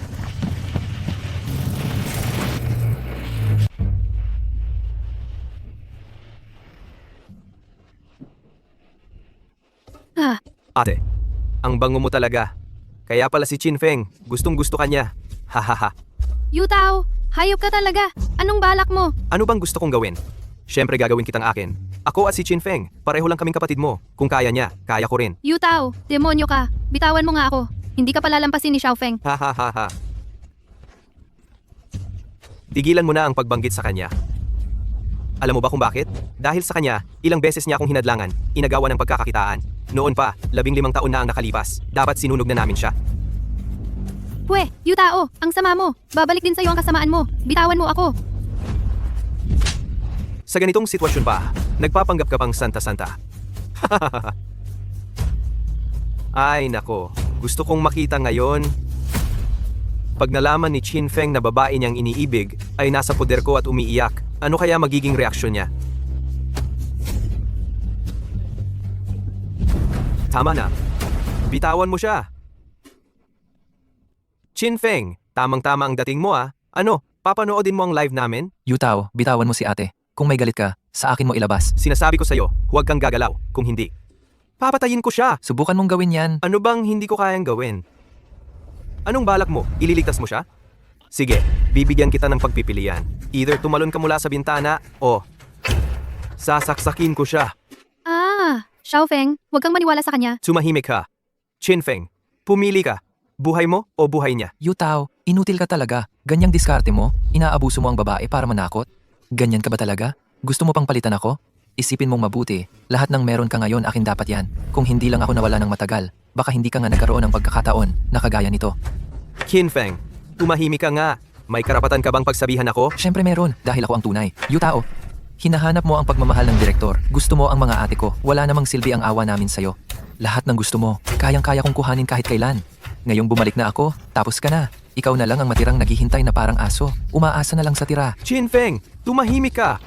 Ate, ang bango mo talaga. Kaya pala si Chin Feng, gustong gusto ka niya. Hahaha. Yutao, hayop ka talaga. Anong balak mo? Ano bang gusto kong gawin? Siyempre gagawin kitang akin. Ako at si Chin Feng, pareho lang kaming kapatid mo. Kung kaya niya, kaya ko rin. Yutao, demonyo ka. Bitawan mo nga ako. Hindi ka palalampasin ni Xiaofeng. Hahaha. Tigilan mo na ang pagbanggit sa kanya. Alam mo ba kung bakit? Dahil sa kanya, ilang beses niya akong hinadlangan, inagawa ng pagkakakitaan. Noon pa, 15 taon na ang nakalipas. Dapat sinunog na namin siya. Pwe, Yutao, ang sama mo. Babalik din sa'yo ang kasamaan mo. Bitawan mo ako. Sa ganitong sitwasyon pa, nagpapanggap ka pang santa-santa. Ay nako, gusto kong makita ngayon. Pag nalaman ni Chin Feng na babae niyang iniibig ay nasa poder ko at umiiyak, ano kaya magiging reaksyon niya? Tama na. Bitawan mo siya. Chin Feng, tamang-tama ang dating mo ah. Ano, Papanoodin mo ang live namin? Yutao, bitawan mo si ate. Kung may galit ka, sa akin mo ilabas. Sinasabi ko sa'yo, huwag kang gagalaw. Kung hindi, papatayin ko siya. Subukan mong gawin yan. Ano bang hindi ko kayang gawin? Anong balak mo? Ililigtas mo siya? Sige, bibigyan kita ng pagpipilian. Either tumalon ka mula sa bintana o sasaksakin ko siya. Xiaofeng, huwag kang maniwala sa kanya. Tumahimik ka. Chinfeng, pumili ka. Buhay mo o buhay niya? Yutao, inutil ka talaga. Ganyang diskarte mo, inaabuso mo ang babae para manakot? Ganyan ka ba talaga? Gusto mo pang palitan ako? Isipin mong mabuti, lahat ng meron ka ngayon akin dapat yan. Kung hindi lang ako nawala ng matagal, baka hindi ka nga nagkaroon ng pagkakataon na kagaya nito. Qinfeng, tumahimik ka nga. May karapatan ka bang pagsabihan ako? Siyempre meron, dahil ako ang tunay. Yutao, hinahanap mo ang pagmamahal ng direktor. Gusto mo ang mga ate ko. Wala namang silbi ang awa namin sa'yo. Lahat ng gusto mo, kayang-kaya kong kuhanin kahit kailan. Ngayong bumalik na ako, tapos ka na. Ikaw na lang ang matirang naghihintay na parang aso. Umaasa na lang sa tira. Qinfeng, tumahimik ka.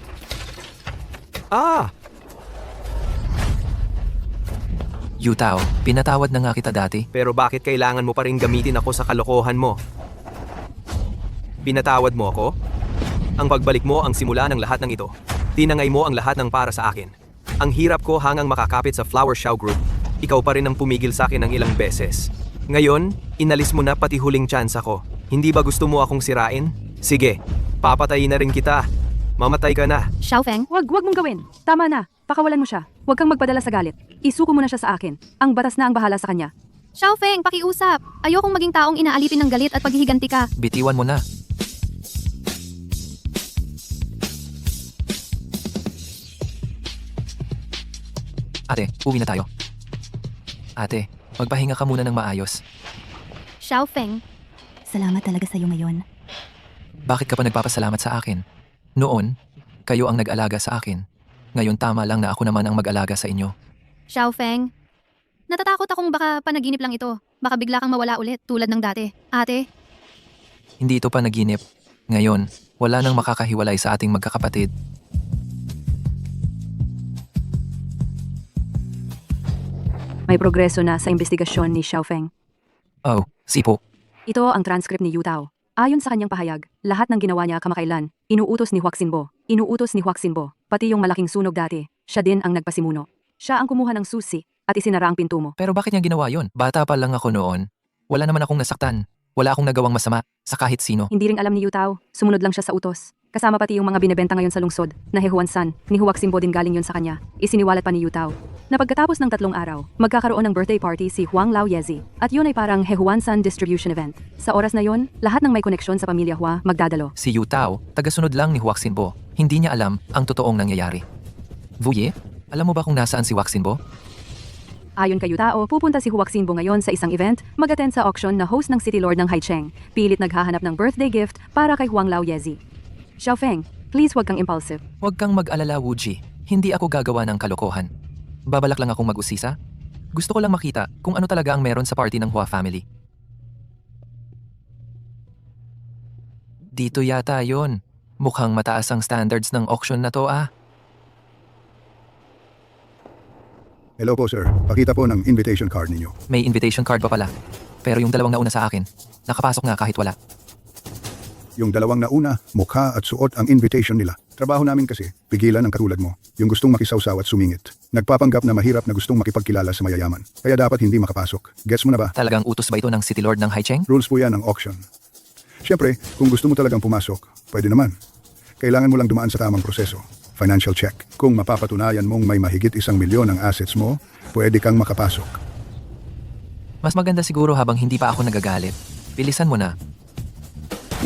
Yutao, pinatawad na nga kita dati. Pero bakit kailangan mo pa rin gamitin ako sa kalokohan mo? Pinatawad mo ako? Ang pagbalik mo ang simula ng lahat ng ito. Tinangay mo ang lahat ng para sa akin. Ang hirap ko hangang makakapit sa Flower Show Group. Ikaw pa rin ang pumigil sa akin ng ilang beses. Ngayon, inalis mo na pati huling chance ako. Hindi ba gusto mo akong sirain? Sige, papatayin na rin kita. Mamatay ka na. Xiaofeng, Wag mong gawin. Tama na. Pakawalan mo siya. Huwag kang magpadala sa galit. Isuko mo na siya sa akin. Ang batas na ang bahala sa kanya. Xiaofeng, pakiusap. Ayokong maging taong inaalipin ng galit at paghihiganti ka. Bitiwan mo na. Ate, uwi na tayo. Ate, magpahinga ka muna ng maayos. Xiaofeng, Salamat talaga sa'yo ngayon. Bakit ka pa nagpapasalamat sa akin? Noon, kayo ang nag-alaga sa akin. Ngayon tama lang na ako naman ang mag-alaga sa inyo. Xiaofeng. Natatakot akong baka panaginip lang ito. Baka bigla kang mawala ulit tulad ng dati. Ate, Hindi ito panaginip. Ngayon, wala nang makakahiwalay sa ating magkakapatid. May progreso na sa investigasyon ni Xiaofeng. Oh, sipo. Ito ang transcript ni Yutao. Ayon sa kanyang pahayag, lahat ng ginawa niya kamakailan, inuutos ni Huaxinbo. Pati yung malaking sunog dati, siya din ang nagpasimuno. Siya ang kumuha ng susi at isinara ang pinto mo. Pero bakit niya ginawa yun? Bata pa lang ako noon. Wala naman akong nasaktan. Wala akong nagawang masama sa kahit sino. Hindi rin alam ni Yutao, sumunod lang siya sa utos. Kasama pati yung mga binebenta ngayon sa lungsod, na Hehuan-san, ni Huaxinbo din galing yun sa kanya. Isiniwalat pa ni Yutao na pagkatapos ng 3 araw, magkakaroon ng birthday party si Huang Lao Yezi. At yun ay parang Hehuan-san distribution event. Sa oras na yun, lahat ng may koneksyon sa pamilya Hua magdadalo. Si Yutao, tagasunod lang ni Huaxinbo. Hindi niya alam ang totoong nangyayari. Vuye, alam mo ba kung nasaan si Huaxinbo? Ayon kay Yutao, pupunta si Huaxinbo ngayon sa isang event, mag-attend sa auction na host ng City Lord ng Haicheng. Pilit naghahanap ng birthday gift para kay Huang Lao Yezi. Xiaofeng, please wag kang impulsive. Huwag kang mag-alala, Wuji. Hindi ako gagawa ng kalokohan. Babalak lang akong mag-usisa. Gusto ko lang makita kung ano talaga ang meron sa party ng Hua family. Dito yata yon. Mukhang mataas ang standards ng auction na to ah. Hello po sir, pakita po ng invitation card ninyo. May invitation card pa pala. Pero yung dalawang nauna sa akin, nakapasok nga kahit wala. Yung dalawang nauna, mukha at suot ang invitation nila. Trabaho namin kasi, pigilan ang katulad mo. Yung gustong makisawsaw at sumingit. Nagpapanggap na mahirap na gustong makipagkilala sa mayayaman. Kaya dapat hindi makapasok. Gets mo na ba? Talagang utos ba ito ng City Lord ng Haicheng? Rules po yan ng auction. Siyempre, kung gusto mo talagang pumasok, pwede naman. Kailangan mo lang dumaan sa tamang proseso. Financial check. Kung mapapatunayan mong may mahigit 1 milyon ang assets mo, pwede kang makapasok. Mas maganda siguro habang hindi pa ako nagagalit. Bilisan mo na.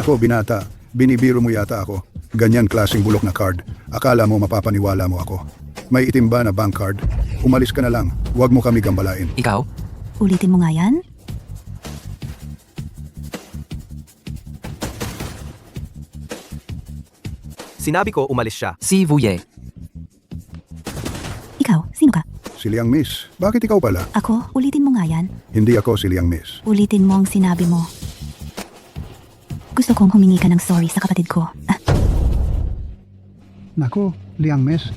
Nako, binata, binibiro mo yata ako. Ganyan klaseng bulok na card. Akala mo mapapaniwala mo ako. May itim ba na bank card? Umalis ka na lang. Huwag mo kami gambalain. Ikaw? Ulitin mo nga yan? Sinabi ko umalis siya. Si Vuye. Ikaw, sino ka? Si Liang Miss. Bakit ikaw pala? Ako, ulitin mo nga yan. Hindi ako si Liang Miss. Ulitin mo ang sinabi mo. Gusto kong humingi ka ng sorry sa kapatid ko. Nako, Liang Miss.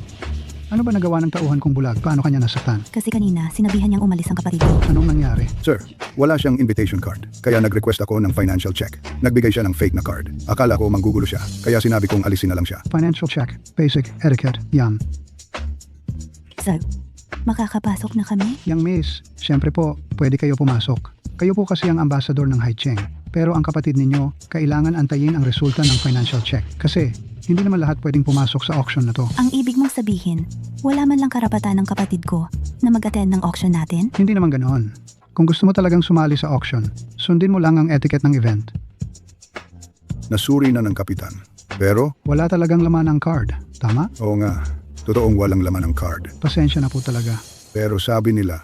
Ano ba nagawa ng tauhan kong bulag? Paano kanya nasaktan? Kasi kanina, sinabihan niyang umalis ang kapatid ko. Anong nangyari? Sir, wala siyang invitation card. Kaya nag-request ako ng financial check. Nagbigay siya ng fake na card. Akala ko manggugulo siya. Kaya sinabi kong alisin na lang siya. Financial check. Basic etiquette. Yan. So, makakapasok na kami? Yang miss, siyempre po, pwede kayo pumasok. Kayo po kasi ang ambassador ng Haicheng. Pero ang kapatid ninyo, kailangan antayin ang resulta ng financial check. Kasi, hindi naman lahat pwedeng pumasok sa auction na to. Ang ibig mong sabihin, wala man lang karapatan ng kapatid ko na mag-attend ng auction natin? Hindi naman ganoon. Kung gusto mo talagang sumali sa auction, sundin mo lang ang etiquette ng event. Nasuri na ng kapitan. Pero, Wala talagang laman ang card. Tama? oo nga, totoong walang laman ng card. Pasensya na po talaga. Pero sabi nila,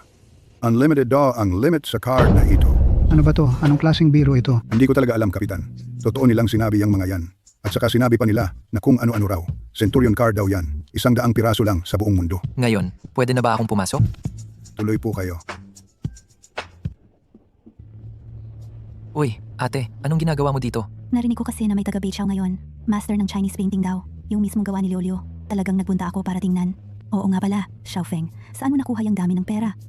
unlimited daw ang limit sa card na ito. Ano ba to? Anong klaseng biro ito? Hindi ko talaga alam, kapitan. Totoo nilang sinabi yung mga yan. At saka sinabi pa nila na kung ano-ano raw. Centurion card daw yan. 100 piraso lang sa buong mundo. Ngayon, pwede na ba akong pumasok? Tuloy po kayo. Uy, ate, anong ginagawa mo dito? Narinig ko kasi na may taga-Beichao ngayon. Master ng Chinese painting daw. Yung mismong gawa ni Lolio. Talagang nagpunta ako para tingnan. Oo nga pala, Xiaofeng. Saan mo nakuha yung dami ng pera?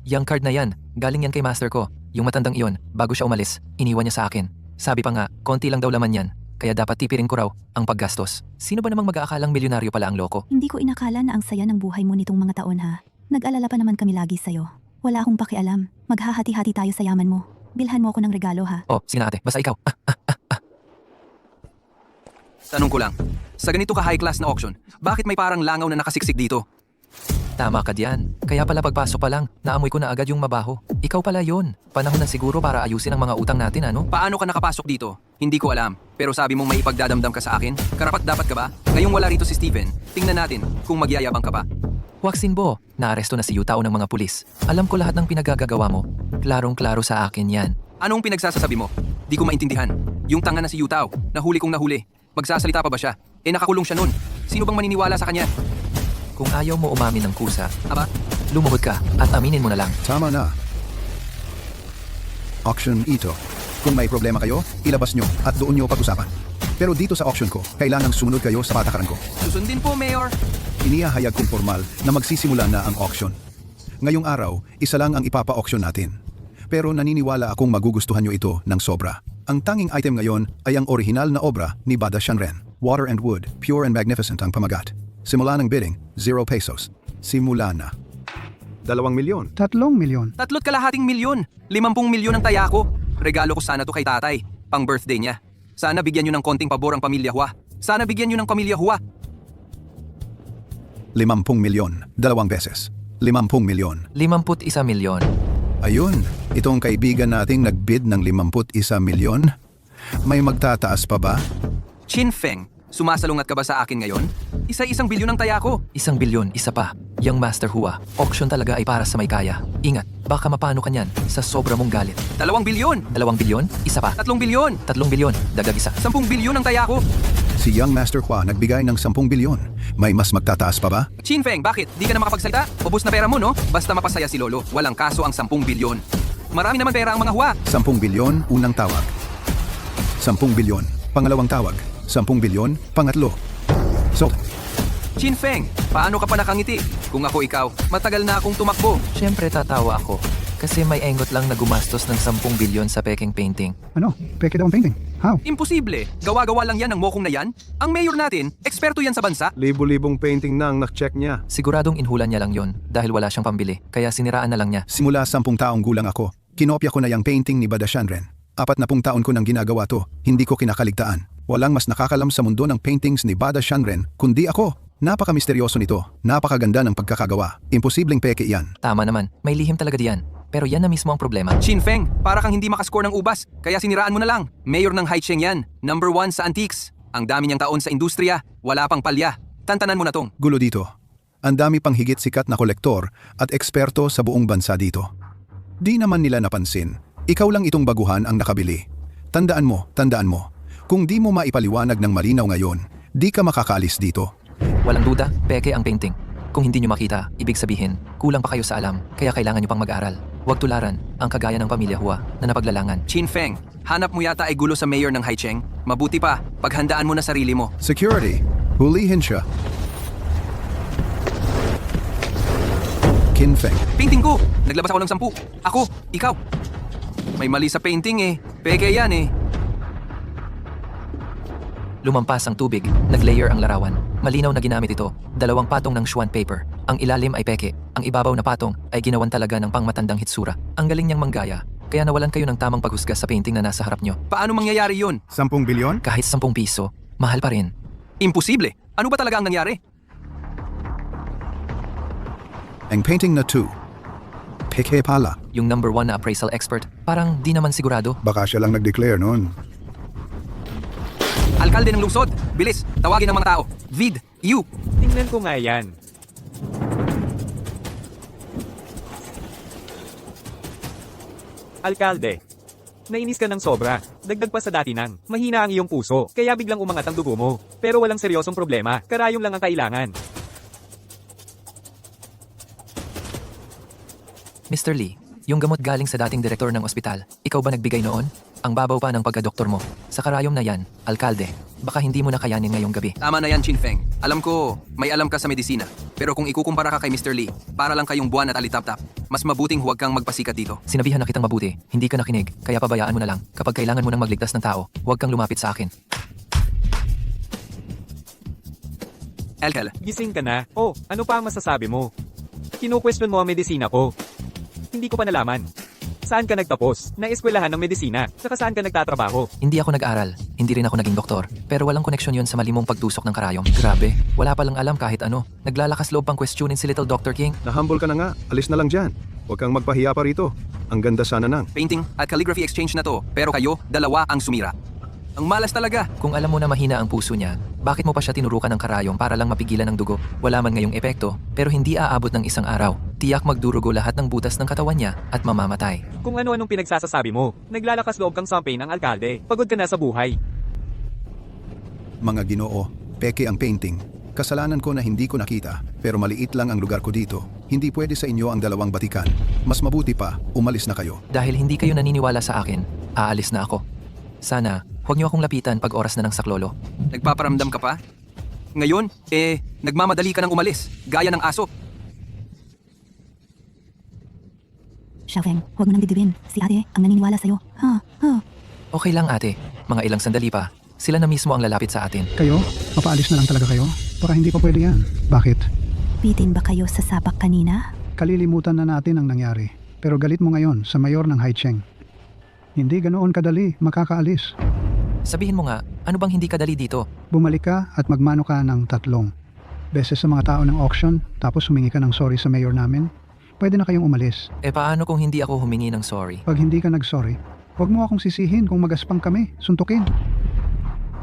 Yang card na yan, galing yan kay master ko. Yung matandang iyon, bago siya umalis, iniwan niya sa akin. Sabi pa nga, konti lang daw laman yan. Kaya dapat tipirin ko raw ang paggastos. Sino ba namang mag-aakalang milyonaryo pala ang loko? Hindi ko inakala na ang saya ng buhay mo nitong mga taon ha. Nag-alala pa naman kami lagi sa'yo. Wala akong pakialam. Maghahati-hati tayo sa yaman mo. Bilhan mo ako ng regalo ha. Oh, sige na ate, basta ikaw. Tanong ko lang, sa ganito ka high class na auction, bakit may parang langaw na nakasiksik dito? Tama ka diyan. Kaya pala pagpasok pa lang, naamoy ko na agad yung mabaho. Ikaw pala yon. Panahon na siguro para ayusin ang mga utang natin, ano? Paano ka nakapasok dito? Hindi ko alam. Pero sabi mong may ipagdadamdam ka sa akin? Karapat dapat ka ba? Ngayong wala rito si Stephen, tingnan natin kung magyayabang ka pa. Waksinbo, naaresto na si Yutao ng mga pulis. Alam ko lahat ng pinagagagawa mo. Klarong-klaro sa akin yan. Anong pinagsasabi mo? Di ko maintindihan. Yung tanga na si Yutao, nahuli kong nahuli. Magsasalita pa ba siya? Nakakulong siya nun. Sino bang maniniwala sa kanya? Kung ayaw mo umamin ng kusa, Aba, lumuhod ka at aminin mo na lang. Tama na. Auction ito. Kung may problema kayo, ilabas nyo at doon nyo pag-usapan. Pero dito sa auction ko, kailangang sumunod kayo sa patakaran ko. susundin po, Mayor. Inihahayag kong formal na magsisimula na ang auction. Ngayong araw, isa lang ang ipapa-auction natin. Pero naniniwala akong magugustuhan nyo ito ng sobra. Ang tanging item ngayon ay ang orihinal na obra ni Bada Shanren. Water and wood, pure and magnificent ang pamagat. Simula ng bidding, 0 pesos. Simula na. 2 milyon. 3 milyon. 3.5 milyon. 50 milyon ang taya ko. Regalo ko sana to kay tatay. Pang birthday niya. Sana bigyan nyo ng konting pabor ang pamilya Hua. Sana bigyan nyo ng pamilya Hua. 50 milyon. 2 beses. 50 milyon. 51 milyon. Ayun, itong kaibigan nating nagbid ng 51 milyon. May magtataas pa ba? Chin Feng, sumasalungat ka ba sa akin ngayon? Isa-1 bilyon ang taya ko. 1 bilyon, isa pa. Yang Master Hua, auction talaga ay para sa may kaya. Ingat, baka mapano ka niyan sa sobra mong galit. 2 bilyon. 2 bilyon, isa pa. 3 bilyon. 3 bilyon, dagdag isa. 10 bilyon ang taya ko. Si Young Master Hua nagbigay ng 10 bilyon. May mas magtataas pa ba? Chin Feng, bakit? Di ka na makapagsalita? Ubus na pera mo, no? Basta mapasaya si Lolo. Walang kaso ang 10 bilyon. Marami naman pera ang mga Hua. 10 bilyon, unang tawag. 10 bilyon, pangalawang tawag. 10 bilyon, pangatlo. So, Chin Feng, paano ka pa nakangiti? Kung ako ikaw, matagal na akong tumakbo. Siyempre tatawa ako. Kasi may engot lang na gumastos ng 10 bilyon sa peking painting. Ano? Peke daw ang painting. How? Imposible. Gawa-gawa lang yan ng mokong na yan. Ang mayor natin, eksperto yan sa bansa. Libo-libong painting na ang nak-check niya. Siguradong inhulan niya lang yon dahil wala siyang pambili. Kaya siniraan na lang niya. simula 10 taong gulang ako, kinopya ko na yung painting ni Bada Shanren. 40 taon ko nang ginagawa to, hindi ko kinakaligtaan. Walang mas nakakalam sa mundo ng paintings ni Bada Shanren kundi ako. Napaka-misteryoso nito, napakaganda ng pagkakagawa. Imposibleng peke iyan. Tama naman, may lihim talaga diyan. Pero yan na mismo ang problema. Chin Feng, para kang hindi makascore ng ubas, kaya siniraan mo na lang. Mayor ng Haicheng yan, number 1 sa antiques. Ang dami niyang taon sa industriya, wala pang palya. Tantanan mo na tong. Gulo dito. Ang dami pang higit sikat na kolektor at eksperto sa buong bansa dito. Di naman nila napansin, ikaw lang itong baguhan ang nakabili. Tandaan mo. Kung di mo maipaliwanag ng malinaw ngayon, di ka makakaalis dito. Walang duda, peke ang painting. Kung hindi nyo makita, ibig sabihin, kulang pa kayo sa alam, kaya kailangan nyo pang mag-aral. Huwag tularan ang kagaya ng pamilya Hua na napaglalangan. Chin Feng, hanap mo yata ay gulo sa mayor ng Haicheng. Mabuti pa, paghandaan mo na sarili mo. Security, hulihin siya. Qin Feng. Painting ko! Naglabas ako ng 10. Ako, ikaw. May mali sa painting eh. Peke yan eh. Lumampas ang tubig, naglayer ang larawan. Malinaw na ginamit ito, 2 patong ng Schwan paper. Ang ilalim ay peke, ang ibabaw na patong ay ginawan talaga ng pangmatandang hitsura. Ang galing niyang manggaya, kaya nawalan kayo ng tamang paghusga sa painting na nasa harap niyo. Paano mangyayari yun? 10 bilyon? Kahit 10 piso, mahal pa rin. Imposible. Ano ba talaga ang nangyari? Ang painting na 2. Peke pala. Yung number 1 na appraisal expert, parang di naman sigurado. Baka siya lang nag-declare noon. Alkalde ng lungsod. Bilis, tawagin ang mga tao. Vid, you. Tingnan ko nga yan. Alkalde. Nainis ka ng sobra. Dagdag pa sa dati nang. Mahina ang iyong puso, kaya biglang umangat ang dugo mo. Pero walang seryosong problema, karayom lang ang kailangan. Mr. Lee, yung gamot galing sa dating direktor ng ospital, ikaw ba nagbigay noon? Ang babaw pa ng pagka-doktor mo. Sa karayom na yan, alkalde, baka hindi mo na kayanin ngayong gabi. Tama na yan, Qin Feng. Alam ko, may alam ka sa medisina. Pero kung ikukumpara ka kay Mr. Lee, para lang kayong buwan at alitap-tap, mas mabuting huwag kang magpasikat dito. Sinabihan na kitang mabuti, hindi ka nakinig, kaya pabayaan mo na lang. Kapag kailangan mo nang magligtas ng tao, huwag kang lumapit sa akin. Elkel, Gising ka na. Oh, ano pa ang masasabi mo? Kinu-question mo ang medisina ko. Hindi ko pa nalaman. Saan ka nagtapos? Na eskwelahan ng medisina. Saka saan ka nagtatrabaho? Hindi ako nag-aral, hindi rin ako naging doktor, pero walang koneksyon yun sa malimong pagtusok ng karayom. Grabe, wala palang alam kahit ano. Naglalakas loob pang questionin si Little Dr. King. Nahumble ka na nga, alis na lang dyan. Huwag kang magpahiya pa rito. Ang ganda sana nang. painting at calligraphy exchange na to, pero kayo, dalawa ang sumira. Ang malas talaga. Kung alam mo na mahina ang puso niya, bakit mo pa siya tinurukan ng karayom para lang mapigilan ng dugo? Wala man ngayong epekto, pero hindi aabot ng isang araw. Tiyak magdurugo lahat ng butas ng katawan niya at mamamatay. Kung ano-anong pinagsasasabi mo, naglalakas loob kang sampain ng alkalde. Pagod ka na sa buhay. Mga Ginoo, peke ang painting. Kasalanan ko na hindi ko nakita, pero maliit lang ang lugar ko dito. Hindi pwede sa inyo ang 2 batikan. Mas mabuti pa, umalis na kayo. Dahil hindi kayo naniniwala sa akin, aalis na ako. Sana, huwag niyo akong lapitan pag oras na ng saklolo. Nagpaparamdam ka pa? Ngayon, nagmamadali ka ng umalis, gaya ng aso. Xiaofeng, huwag mo nang didibin. Si ate ang naniniwala sa'yo. Okay lang ate, mga ilang sandali pa, sila na mismo ang lalapit sa atin. Kayo? Mapaalis na lang talaga kayo? Baka hindi pa pwede yan. Bakit? Bitin ba kayo sa sapak kanina? Kalilimutan na natin ang nangyari. Pero galit mo ngayon sa mayor ng Haicheng. Hindi ganoon kadali makakaalis. Sabihin mo nga, ano bang hindi kadali dito? Bumalik ka at magmano ka ng 3 beses sa mga tao ng auction tapos humingi ka ng sorry sa mayor namin. Pwede na kayong umalis. Paano kung hindi ako humingi ng sorry? Pag hindi ka nag-sorry, huwag mo akong sisihin kung magaspang kami. Suntukin.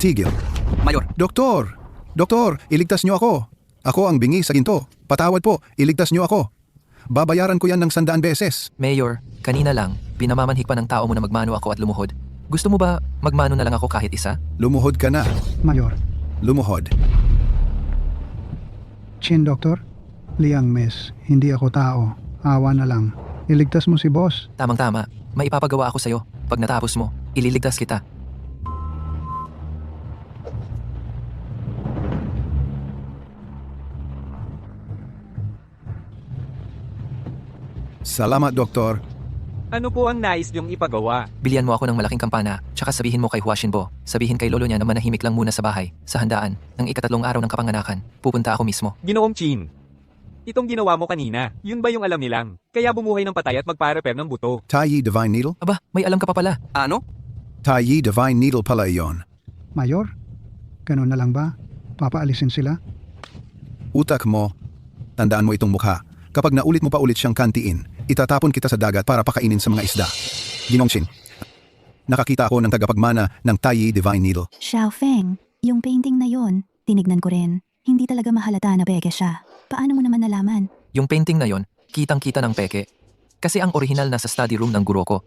Tigil. Mayor, Doktor! Doktor, iligtas niyo ako. Ako ang bingi sa ginto. Patawad po, iligtas niyo ako. Babayaran ko yan ng 100 beses. Mayor, kanina lang, pinamamanhik pa ng tao mo na magmano ako at lumuhod. Gusto mo ba magmano na lang ako kahit isa? Lumuhod ka na. Mayor. Lumuhod. Chin, Doktor. Liang miss, hindi ako tao. Awa na lang. Iligtas mo si boss. Tamang-tama, may ipapagawa ako sa'yo. Pag natapos mo, ililigtas kita. Salamat, Doktor. Ano po ang nais niyong ipagawa? Bilian mo ako ng malaking kampana, tsaka sabihin mo kay Hua Shinbo, sabihin kay lolo niya na manahimik lang muna sa bahay, sa handaan, ng 3 araw ng kapanganakan. Pupunta ako mismo. Ginoong Chin. Itong ginawa mo kanina, yun ba yung alam nilang? Kaya bumuhay ng patay at magpa-repair ng buto. Taiyi Divine Needle? Aba, may alam ka pa pala. ano? Taiyi Divine Needle pala iyon. Mayor? Ganun na lang ba? Papaalisin sila? Utak mo, tandaan mo itong mukha. Kapag naulit mo pa ulit siyang kantiin, itatapon kita sa dagat para pakainin sa mga isda. Ginongsin, nakakita ako ng tagapagmana ng Taiyi Divine Needle. Xiaofeng, yung painting na yon, tinignan ko rin. Hindi talaga mahalata na beke siya. Paano mo naman nalaman? Yung painting na yon, kitang-kita ng peke. Kasi ang original nasa study room ng guro ko.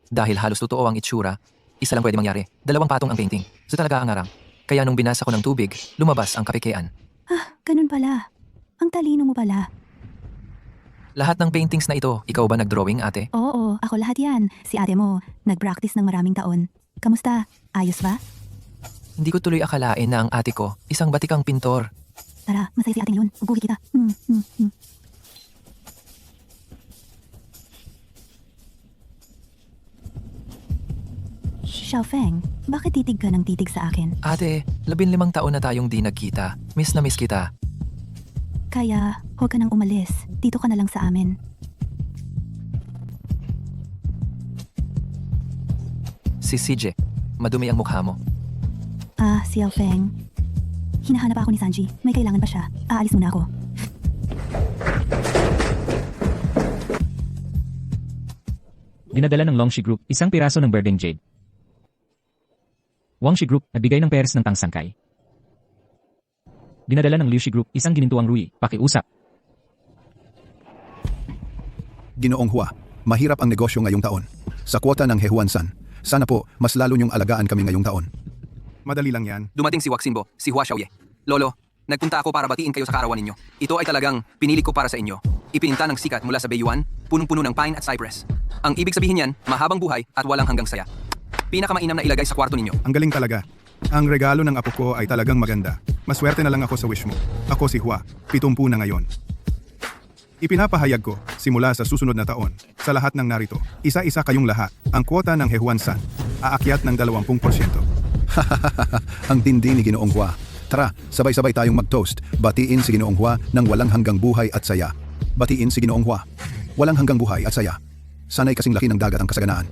Dahil halos totoo ang itsura, isa lang pwede mangyari. 2 patong ang painting. So talaga ang arang. Kaya nung binasa ko ng tubig, lumabas ang kapekean. Ganun pala. Ang talino mo pala. Lahat ng paintings na ito, ikaw ba nag-drawing, ate? Oo, ako lahat yan. Si ate mo, nag-practice ng maraming taon. Kamusta? Ayos ba? Hindi ko tuloy akalain na ang ate ko, isang batikang pintor. Tara, masaya si ating yun. Uguhi kita. Xiaofeng, bakit titig ka ng titig sa akin? Ate, 15 taon na tayong di nagkita. Miss na miss kita. Kaya, huwag ka nang umalis. Dito ka na lang sa amin. Si CJ, madumi ang mukha mo. Ah, Xiaofeng. Hinahanap ako ni Sanji. May kailangan pa siya. Aalis muna ako. Dinadala ng Longshi Group, isang piraso ng Burning Jade. Wangshi Group, nagbigay ng peres ng Tangsangkay. Dinadala ng Liushi Group, isang ginintuang Rui, pakiusap. Ginoong Hua, mahirap ang negosyo ngayong taon. Sa kwota ng Hehuan-san, sana po mas lalo niyong alagaan kami ngayong taon. Madali lang yan. Dumating si Waxinbo, si Hua Xiaoye. Lolo, nagpunta ako para batiin kayo sa kaarawan ninyo. Ito ay talagang pinili ko para sa inyo. Ipininta ng sikat mula sa Baiyuan, punong-puno ng pine at cypress. Ang ibig sabihin niyan, mahabang buhay at walang hanggang saya. Pinakamainam na ilagay sa kwarto ninyo. Ang galing talaga. Ang regalo ng apo ko ay talagang maganda. Maswerte na lang ako sa wish mo. Ako si Hua, 70 na ngayon. Ipinapahayag ko, simula sa susunod na taon, sa lahat ng narito, isa-isa kayong lahat, ang kwota ng Hehuan-san, aakyat ng 20%. Ang tindi ni Ginoong Hua. Tara, sabay-sabay tayong mag-toast. Batiin si Ginoong Hua ng walang hanggang buhay at saya. Batiin si Ginoong Hua. Walang hanggang buhay at saya. Sana'y kasing laki ng dagat ang kasaganaan.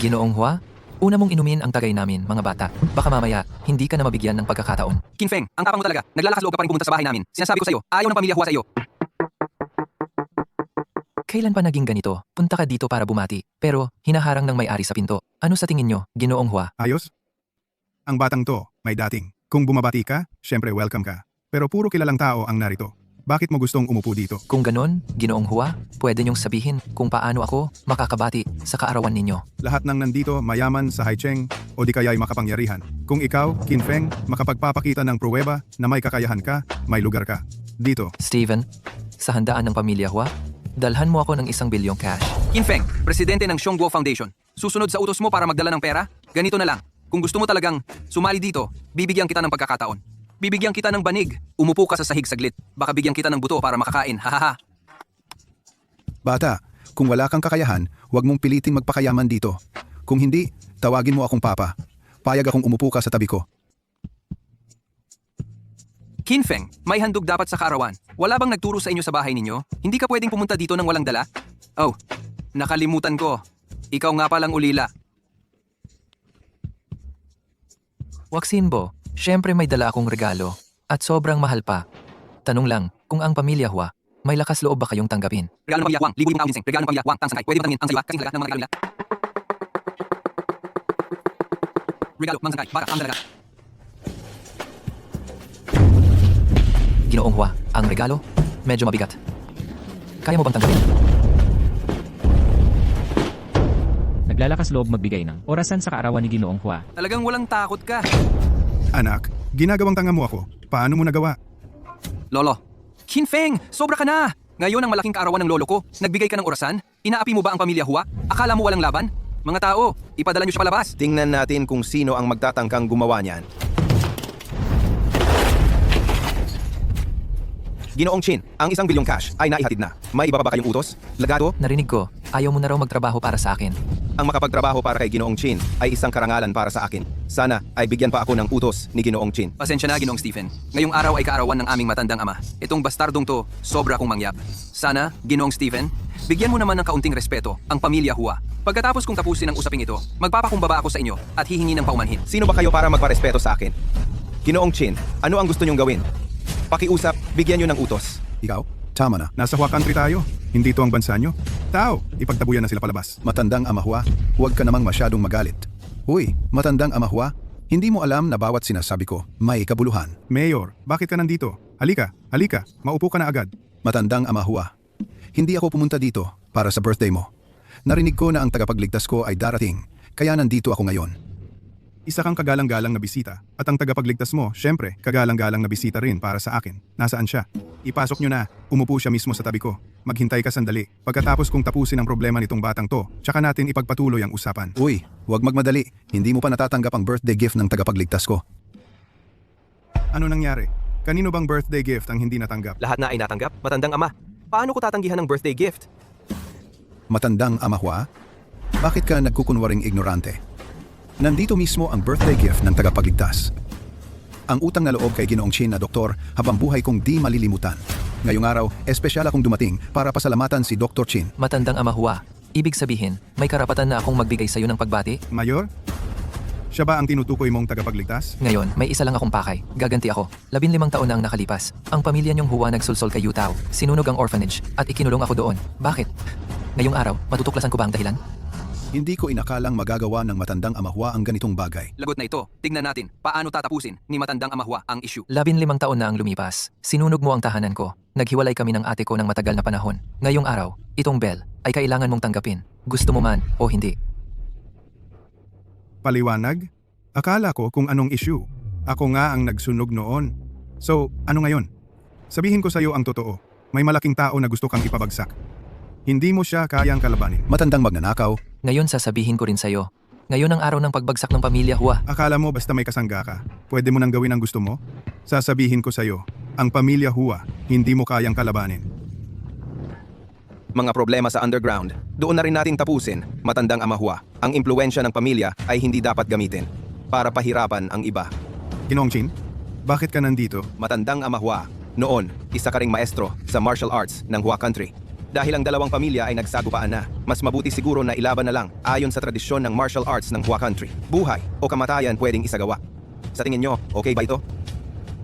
Ginoong Hua, una mong inumin ang tagay namin, mga bata. Baka mamaya, hindi ka na mabigyan ng pagkakataon. Kinfeng, ang tapang mo talaga. Naglalakas loob ka pa rin pumunta sa bahay namin. Sinasabi ko sa iyo, ayaw ng pamilya Hua sa iyo. Kailan pa naging ganito? Punta ka dito para bumati, pero hinaharang ng may-ari sa pinto. Ano sa tingin nyo, Ginoong Hua? Ayos? Ang batang to, may dating. Kung bumabati ka, syempre welcome ka. Pero puro kilalang tao ang narito. Bakit mo gustong umupo dito? Kung ganon, Ginoong Hua, pwede nyong sabihin kung paano ako makakabati sa kaarawan ninyo. Lahat ng nandito mayaman sa Haicheng o di kaya'y makapangyarihan. Kung ikaw, Kinfeng, makapagpapakita ng pruweba na may kakayahan ka, may lugar ka. Dito. Steven, sa handaan ng pamilya Hua, dalhan mo ako ng 1 bilyong cash. Kinfeng, presidente ng Xiongguo Foundation. Susunod sa utos mo para magdala ng pera? Ganito na lang. Kung gusto mo talagang sumali dito, bibigyan kita ng pagkakataon. Bibigyan kita ng banig. Umupo ka sa sahig saglit. Baka bigyan kita ng buto para makakain. Hahaha. Bata, kung wala kang kakayahan, huwag mong piliting magpakayaman dito. Kung hindi, tawagin mo akong papa. Payag akong umupo ka sa tabi ko. Kinfeng, may handog dapat sa kaarawan. Wala bang nagturo sa inyo sa bahay ninyo? Hindi ka pwedeng pumunta dito nang walang dala? Oh, nakalimutan ko. Ikaw nga palang ulila. Waxinbo, syempre may dala akong regalo. At sobrang mahal pa. Tanong lang, kung ang pamilya Hua, may lakas loob ba kayong tanggapin? Regalo ng pamilya Wang, libo yung ginseng. Regalo ng pamilya Wang, tangsangkay. Pwede ba tangin ang sayo kasing halaga ng mga regalo nila? Regalo, mangsangkay, baka ang dalaga. Ginoong Hua, ang regalo, medyo mabigat. Kaya mo bang tanggapin? Naglalakas loob magbigay ng orasan sa kaarawan ni Ginoong Hua. Talagang walang takot ka. Anak, ginagawang tanga mo ako. Paano mo nagawa? Lolo, Kinfeng, sobra ka na! Ngayon ang malaking kaarawan ng lolo ko, nagbigay ka ng orasan? Inaapi mo ba ang pamilya Hua? Akala mo walang laban? Mga tao, ipadala niyo siya palabas. Tingnan natin kung sino ang magtatangkang gumawa niyan. Ginoong Chin, ang 1 bilyong cash ay naihatid na. May iba pa ba kayong utos? Lagado? Narinig ko, ayaw mo na raw magtrabaho para sa akin. Ang makapagtrabaho para kay Ginoong Chin ay isang karangalan para sa akin. Sana ay bigyan pa ako ng utos ni Ginoong Chin. Pasensya na, Ginoong Stephen. Ngayong araw ay kaarawan ng aming matandang ama. Itong bastardong to, sobra kong mangyab. Sana, Ginoong Stephen, bigyan mo naman ng kaunting respeto ang pamilya Hua. Pagkatapos kong tapusin ang usaping ito, magpapakumbaba ako sa inyo at hihingi ng paumanhin. Sino ba kayo para magparespeto sa akin? Ginoong Chin, ano ang gusto niyong gawin? Pakiusap, bigyan niyo ng utos. Ikaw? Tama na. Nasa Hua country tayo. Hindi ito ang bansa nyo. Tao, ipagtabuyan na sila palabas. Matandang Ama Hua, huwag ka namang masyadong magalit. Uy, matandang Ama Hua, hindi mo alam na bawat sinasabi ko may kabuluhan. Mayor, bakit ka nandito? Halika, maupo ka na agad. Matandang Ama Hua, hindi ako pumunta dito para sa birthday mo. Narinig ko na ang tagapagligtas ko ay darating, kaya nandito ako ngayon. Isa kang kagalang-galang na bisita. At ang tagapagligtas mo, syempre, kagalang-galang na bisita rin para sa akin. Nasaan siya? Ipasok nyo na. Umupo siya mismo sa tabi ko. Maghintay ka sandali. Pagkatapos kong tapusin ang problema nitong batang to, tsaka natin ipagpatuloy ang usapan. Uy, huwag magmadali. Hindi mo pa natatanggap ang birthday gift ng tagapagligtas ko. Ano nangyari? Kanino bang birthday gift ang hindi natanggap? Lahat na ay natanggap, matandang ama. Paano ko tatanggihan ng birthday gift? Matandang Ama Hua, bakit ka nagkukunwaring ignorante? Nandito mismo ang birthday gift ng tagapagligtas. Ang utang na loob kay Ginoong Chin na doktor habang buhay kong di malilimutan. Ngayong araw, espesyal akong dumating para pasalamatan si Dr. Chin. Matandang ama Hua, ibig sabihin, may karapatan na akong magbigay sa iyo ng pagbati? Mayor? Siya ba ang tinutukoy mong tagapagligtas? Ngayon, may isa lang akong pakay. Gaganti ako. 15 taon na ang nakalipas. Ang pamilya niyong Hua nagsulsol kay Yutao. Sinunog ang orphanage at ikinulong ako doon. Bakit? Ngayong araw, matutuklasan ko ba ang dahilan? Hindi ko inakalang magagawa ng matandang amahwa ang ganitong bagay. Lagot na ito, tignan natin paano tatapusin ni matandang amahwa ang issue. 15 taon na ang lumipas. Sinunog mo ang tahanan ko. Naghiwalay kami ng ate ko ng matagal na panahon. Ngayong araw, itong bell ay kailangan mong tanggapin. Gusto mo man o hindi. Paliwanag? Akala ko kung anong issue. Ako nga ang nagsunog noon. So, ano ngayon? Sabihin ko sa iyo ang totoo. May malaking tao na gusto kang ipabagsak. Hindi mo siya kayang kalabanin. Matandang magnanakaw. Ngayon sasabihin ko rin sa'yo. Ngayon ang araw ng pagbagsak ng pamilya Hua. Akala mo basta may kasangga ka, pwede mo nang gawin ang gusto mo? Sasabihin ko sa iyo, ang pamilya Hua, hindi mo kayang kalabanin. Mga problema sa underground, doon na rin natin tapusin, matandang amahwa. Ang impluensya ng pamilya ay hindi dapat gamitin para pahirapan ang iba. Ginoong Chin, bakit ka nandito? Matandang amahwa, noon, isa ka ring maestro sa martial arts ng Hua Country. Dahil ang dalawang pamilya ay nagsagupaan na, mas mabuti siguro na ilaban na lang ayon sa tradisyon ng martial arts ng Hua Country. Buhay o kamatayan pwedeng isagawa. Sa tingin nyo, okay ba ito?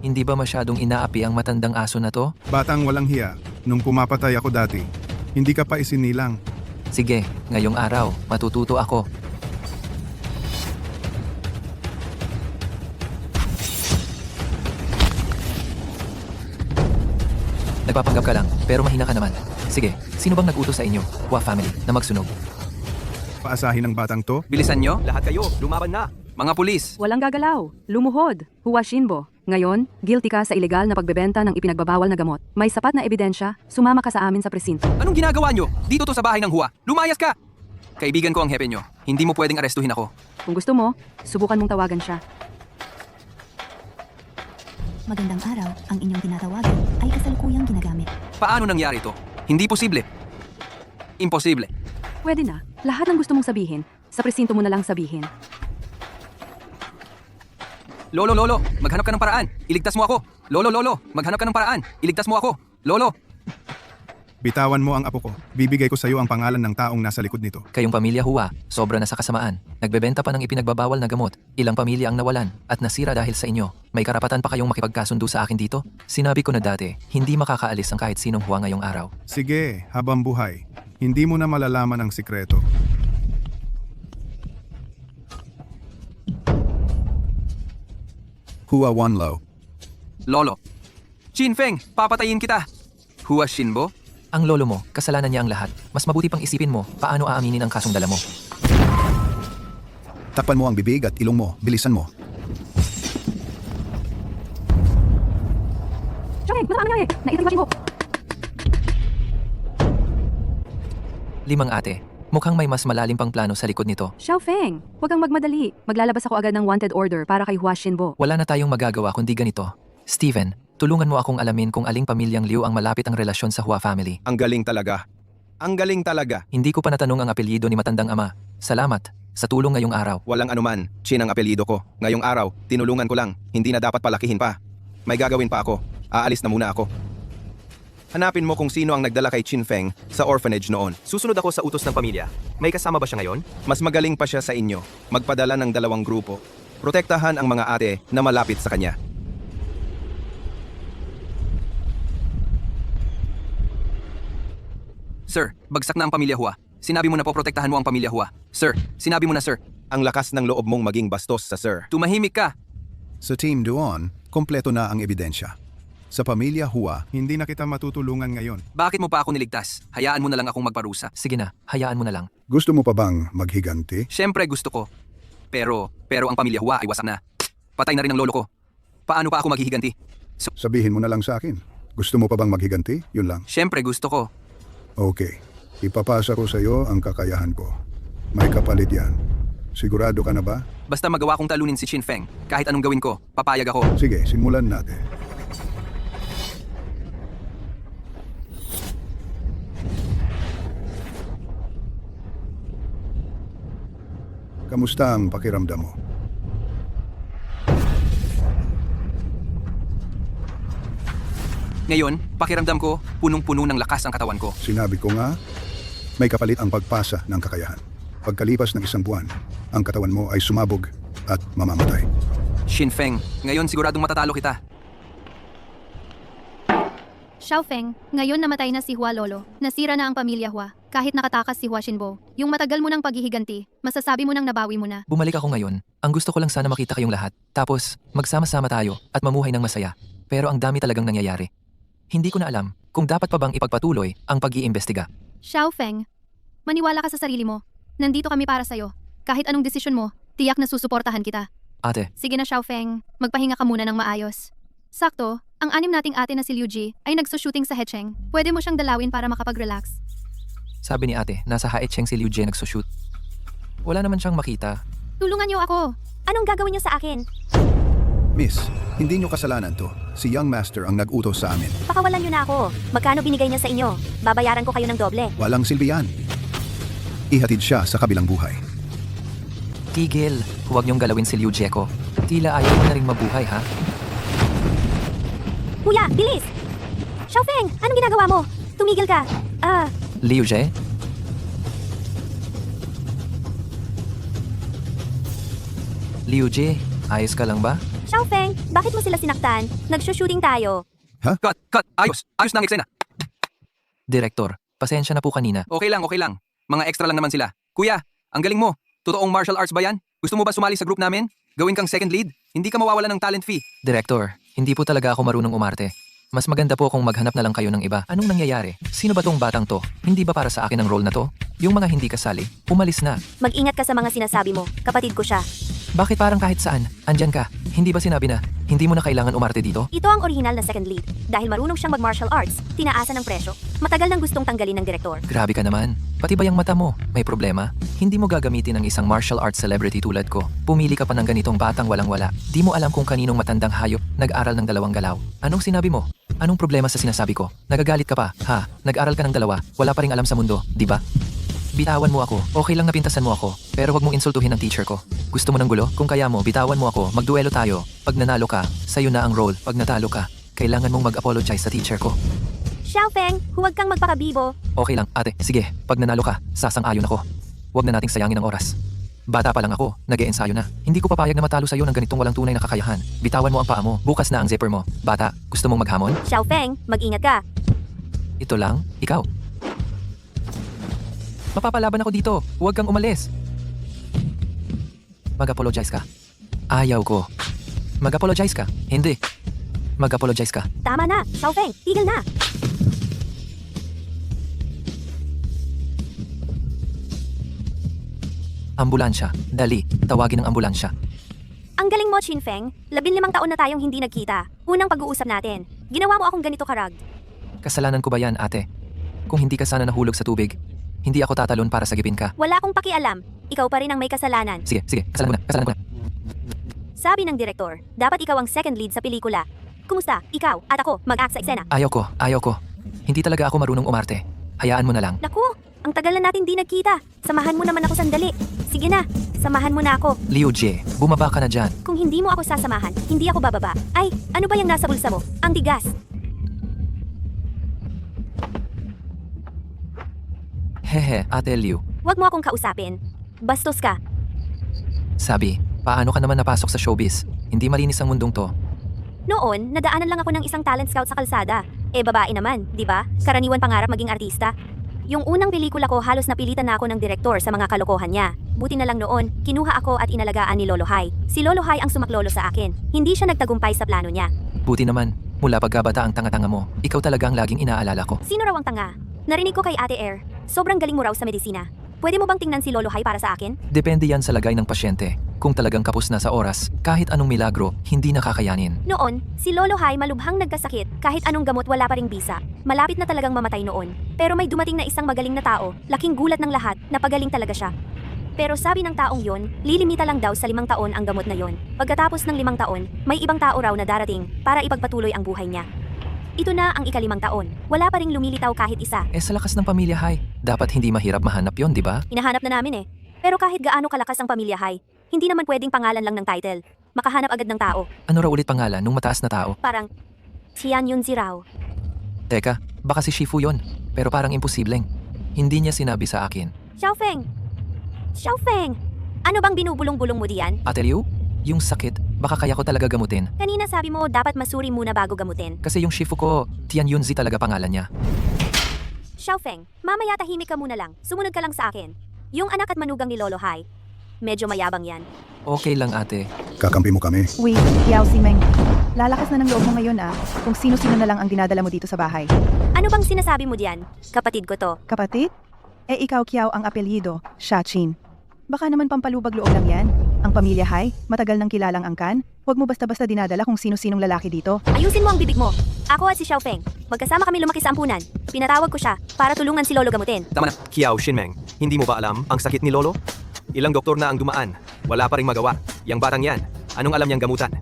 Hindi ba masyadong inaapi ang matandang aso na to? Batang walang hiya, nung pumapatay ako dati, hindi ka pa isinilang. Sige, ngayong araw, matututo ako. Nagpapanggap ka lang, pero mahina ka naman. Sige, sino bang nag-utos sa inyo, Hua family, na magsunog? Paasahin ng batang to? Bilisan nyo, Lahat kayo, lumaban na! mga pulis. Walang gagalaw. Lumuhod. Hua Shinbo. Ngayon, guilty ka sa ilegal na pagbebenta ng ipinagbabawal na gamot. May sapat na ebidensya, sumama ka sa amin sa presinto. Anong ginagawa nyo? Dito to sa bahay ng Hua. Lumayas ka! Kaibigan ko ang hepe nyo. Hindi mo pwedeng arestuhin ako. Kung gusto mo, subukan mong tawagan siya. Magandang araw, ang inyong tinatawagan ay kasalukuyang ginagamit. Paano nangyari to? Hindi posible. Imposible. Pwede na. Lahat ng gusto mong sabihin, sa presinto mo na lang sabihin. Lolo, maghanap ka ng paraan. Iligtas mo ako. Lolo, maghanap ka ng paraan. Iligtas mo ako. Lolo. Bitawan mo ang apo ko. Bibigay ko sa iyo ang pangalan ng taong nasa likod nito. Kayong pamilya Hua, sobra na sa kasamaan. Nagbebenta pa ng ipinagbabawal na gamot. Ilang pamilya ang nawalan at nasira dahil sa inyo. May karapatan pa kayong makipagkasundo sa akin dito? Sinabi ko na dati, hindi makakaalis ang kahit sinong Hua ngayong araw. Sige, habang buhay. Hindi mo na malalaman ang sikreto. Hua Wanlao. Lolo. Chin Feng, papatayin kita. Hua Shinbo? Ang lolo mo, kasalanan niya ang lahat. Mas mabuti pang isipin mo, paano aaminin ang kasong dala mo. Takpan mo ang bibig at ilong mo. Bilisan mo. Chong, ano nangyari? Naitay ko. 5 ate, mukhang may mas malalim pang plano sa likod nito. Xiao Feng, huwag kang magmadali. Maglalabas ako agad ng wanted order para kay Hua Shinbo. Wala na tayong magagawa kundi ganito. Steven, tulungan mo akong alamin kung aling pamilyang Liu ang malapit ang relasyon sa Hua family. Ang galing talaga. Ang galing talaga. Hindi ko pa natanong ang apelyido ni matandang ama. Salamat sa tulong ngayong araw. Walang anuman, Chin ang apelyido ko. Ngayong araw, tinulungan ko lang. Hindi na dapat palakihin pa. May gagawin pa ako. Aalis na muna ako. Hanapin mo kung sino ang nagdala kay Chin Feng sa orphanage noon. Susunod ako sa utos ng pamilya. May kasama ba siya ngayon? Mas magaling pa siya sa inyo. Magpadala ng 2 grupo. Protektahan ang mga ate na malapit sa kanya. Sir, bagsak na ang pamilya Hua. Sinabi mo na po protektahan mo ang pamilya Hua. Sir, sinabi mo na sir. Ang lakas ng loob mong maging bastos sa sir. Tumahimik ka. Sa Team Duon, kompleto na ang ebidensya. Sa pamilya Hua, Hindi na kita matutulungan ngayon. Bakit mo pa ako niligtas? Hayaan mo na lang akong magparusa. Sige na, hayaan mo na lang. gusto mo pa bang maghiganti? Siyempre gusto ko. Pero ang pamilya Hua ay wasak na. Patay na rin ang lolo ko. Paano pa ako maghihiganti? Sabihin mo na lang sa akin. Gusto mo pa bang maghiganti? Yun lang. Siyempre gusto ko. Okay. Ipapasa ko sa iyo ang kakayahan ko. May kapalit yan. Sigurado ka na ba? Basta magawa kong talunin si Chin Feng. Kahit anong gawin ko, papayag ako. Sige, simulan natin. Kamusta ang pakiramdam mo? Ngayon, pakiramdam ko, punong-puno ng lakas ang katawan ko. Sinabi ko nga, may kapalit ang pagpasa ng kakayahan. Pagkalipas ng 1 buwan, ang katawan mo ay sumabog at mamamatay. Shinfeng, ngayon siguradong matatalo kita. Xiaofeng, ngayon namatay na si Hua Lolo. Nasira na ang pamilya Hua. Kahit nakatakas si Hua Shinbo. Yung matagal mo ng paghihiganti, masasabi mo nang nabawi mo na. Bumalik ako ngayon. Ang gusto ko lang sana makita kayong lahat. Tapos, magsama-sama tayo at mamuhay ng masaya. Pero ang dami talagang nangyayari. Hindi ko na alam kung dapat pa bang ipagpatuloy ang pag-iimbestiga. Xiaofeng, maniwala ka sa sarili mo. Nandito kami para sa'yo. Kahit anong desisyon mo, tiyak na susuportahan kita. Ate, Sige na Xiaofeng, magpahinga ka muna ng maayos. Sakto, ang 6 nating ate na si Liu Ji ay nagsushooting sa Hecheng. Pwede mo siyang dalawin para makapag-relax. sabi ni ate, nasa Haecheng si Liu Jie nagsushoot. Wala naman siyang makita. Tulungan niyo ako. Anong gagawin niyo sa akin? Miss, hindi nyo kasalanan to. Si Young Master ang nag-utos sa amin. Pakawalan niyo na ako. Magkano binigay niya sa inyo? Babayaran ko kayo ng doble. Walang silbi yan. Ihatid siya sa kabilang buhay. Tigil, huwag niyong galawin si Liu Jie ko. Tila ayaw mo na rin mabuhay ha? Kuya, bilis! Xiaofeng, anong ginagawa mo? Tumigil ka. Liu Jie? Liu Jie, ayos ka lang ba? Xiaofeng, bakit mo sila sinaktan? Nagsushooting tayo. Cut! Ayos! Ayos na ang eksena! Direktor, pasensya na po kanina. Okay lang. Mga extra lang naman sila. Kuya, ang galing mo. Totoong martial arts ba yan? Gusto mo ba sumali sa group namin? Gawin kang second lead? Hindi ka mawawala ng talent fee. Direktor, hindi po talaga ako marunong umarte. Mas maganda po kung maghanap na lang kayo ng iba. Anong nangyayari? Sino ba tong batang to? Hindi ba para sa akin ang role na to? Yung mga hindi kasali, umalis na. Mag-ingat ka sa mga sinasabi mo. Kapatid ko siya. Bakit parang kahit saan? Andyan ka. Hindi ba sinabi na, hindi mo na kailangan umarte dito? Ito ang original na second lead. Dahil marunong siyang mag-martial arts, tinaasan ng presyo. Matagal nang gustong tanggalin ng direktor. Grabe ka naman. Pati ba yung mata mo? May problema? Hindi mo gagamitin ang isang martial arts celebrity tulad ko. Pumili ka pa ng ganitong batang walang-wala. Di mo alam kung kaninong matandang hayop nag-aral ng 2 galaw. Anong sinabi mo? Anong problema sa sinasabi ko? Nagagalit ka pa, ha? Nag-aral ka ng 2, wala pa ring alam sa mundo, di ba? Bitawan mo ako, okay lang na pintasan mo ako, pero wag mong insultuhin ang teacher ko. Gusto mo ng gulo? Kung kaya mo, bitawan mo ako, magduelo tayo. Pag nanalo ka, sa'yo na ang role. Pag natalo ka, kailangan mong mag-apologize sa teacher ko. Xiaofeng, huwag kang magpakabibo. Okay lang, ate, sige, pag nanalo ka, sasang-ayon ako. Huwag na nating sayangin ang oras. Bata pa lang ako, nag-e-ensayo na. Hindi ko papayag na matalo sa'yo ng ganitong walang tunay na kakayahan. Bitawan mo ang paa mo, bukas na ang zipper mo. Bata, gusto mong maghamon? Xiaofeng, mag-ingat ka. Ito lang, ikaw. Mapapalaban ako dito, huwag kang umalis. Mag-apologize ka. Ayaw ko. Mag-apologize ka. Hindi. Mag-apologize ka. Tama na, Xiaofeng, tigil na. Ambulansya. Dali, tawagin ang ambulansya. Ang galing mo, Chinfeng. 15 taon na tayong hindi nagkita. Unang pag-uusap natin. Ginawa mo akong ganito karag. Kasalanan ko ba yan, ate? Kung hindi ka sana nahulog sa tubig, hindi ako tatalon para sagipin ka. Wala akong pakialam. Ikaw pa rin ang may kasalanan. Sige, kasalanan ko na. Sabi ng direktor, dapat ikaw ang second lead sa pelikula. Kumusta? Ikaw at ako mag-act sa eksena. Ayaw ko. Hindi talaga ako marunong umarte. Hayaan mo na lang. Naku, ang tagal na natin di nagkita. Samahan mo naman ako sandali. Sige na, samahan mo na ako. Liu Jie, bumaba ka na dyan. Kung hindi mo ako sasamahan, hindi ako bababa. Ay, ano ba yung nasa bulsa mo? Ang tigas. Hehe, ate Liu. Huwag mo akong kausapin. Bastos ka. Sabi, paano ka naman napasok sa showbiz? Hindi malinis ang mundong to. Noon, nadaanan lang ako ng isang talent scout sa kalsada. Babae naman, di ba? Karaniwan pangarap maging artista. Yung unang pelikula ko halos napilitan na ako ng direktor sa mga kalokohan niya. Buti na lang noon, kinuha ako at inalagaan ni Lolo Hai. Si Lolo Hai ang sumaklolo sa akin. Hindi siya nagtagumpay sa plano niya. Buti naman, mula pagkabata ang tanga-tanga mo, ikaw talaga ang laging inaalala ko. Sino raw ang tanga? Narinig ko kay Ate Air. Sobrang galing mo raw sa medisina. Pwede mo bang tingnan si Lolo Hai para sa akin? Depende yan sa lagay ng pasyente. Kung talagang kapos na sa oras, kahit anong milagro, hindi nakakayanin. Noon, si Lolo Hai malubhang nagkasakit. Kahit anong gamot wala pa ring bisa. Malapit na talagang mamatay noon. Pero may dumating na isang magaling na tao. Laking gulat ng lahat, napagaling talaga siya. Pero sabi ng taong yon, lilimita lang daw sa 5 taon ang gamot na yon. Pagkatapos ng 5 taon, may ibang tao raw na darating para ipagpatuloy ang buhay niya. Ito na ang ika-5 taon. Wala pa ring lumilitaw kahit isa. Sa lakas ng pamilya Hai, dapat hindi mahirap mahanap yon, di ba? Hinahanap na namin eh. Pero kahit gaano kalakas ang pamilya Hai, hindi naman pwedeng pangalan lang ng title. Makahanap agad ng tao. Ano raw ulit pangalan nung mataas na tao? Parang, Tian Yunzi raw. Teka, baka si Shifu yon. Pero parang imposibleng. Hindi niya sinabi sa akin. Xiaofeng! Xiaofeng! Ano bang binubulong-bulong mo diyan? Ate Liu, yung sakit, baka kaya ko talaga gamutin. Kanina sabi mo dapat masuri muna bago gamutin. Kasi yung Shifu ko, Tian Yunzi talaga pangalan niya. Xiaofeng, mamaya tahimik ka muna lang. Sumunod ka lang sa akin. Yung anak at manugang ni Lolo Hai. Medyo mayabang yan. Okay lang ate. Kakampi mo kami. Wait, Yao Simeng. Lalakas na ng loob mo ngayon kung sino-sino na lang ang dinadala mo dito sa bahay. Ano bang sinasabi mo diyan? Kapatid ko to. Kapatid? Ikaw Kiao ang apelyido, Shachin. Baka naman pampalubag loob lang yan. Ang pamilya Hai, matagal nang kilalang angkan. Huwag mo basta-basta dinadala kung sino-sinong lalaki dito. Ayusin mo ang bibig mo. Ako at si Xiaofeng. Magkasama kami lumaki sa ampunan. Pinatawag ko siya para tulungan si Lolo gamutin. Tama na, Kiao Shinmeng. Hindi mo ba alam ang sakit ni Lolo? Ilang doktor na ang dumaan. Wala pa ring magawa. Yang batang yan, anong alam niyang gamutan?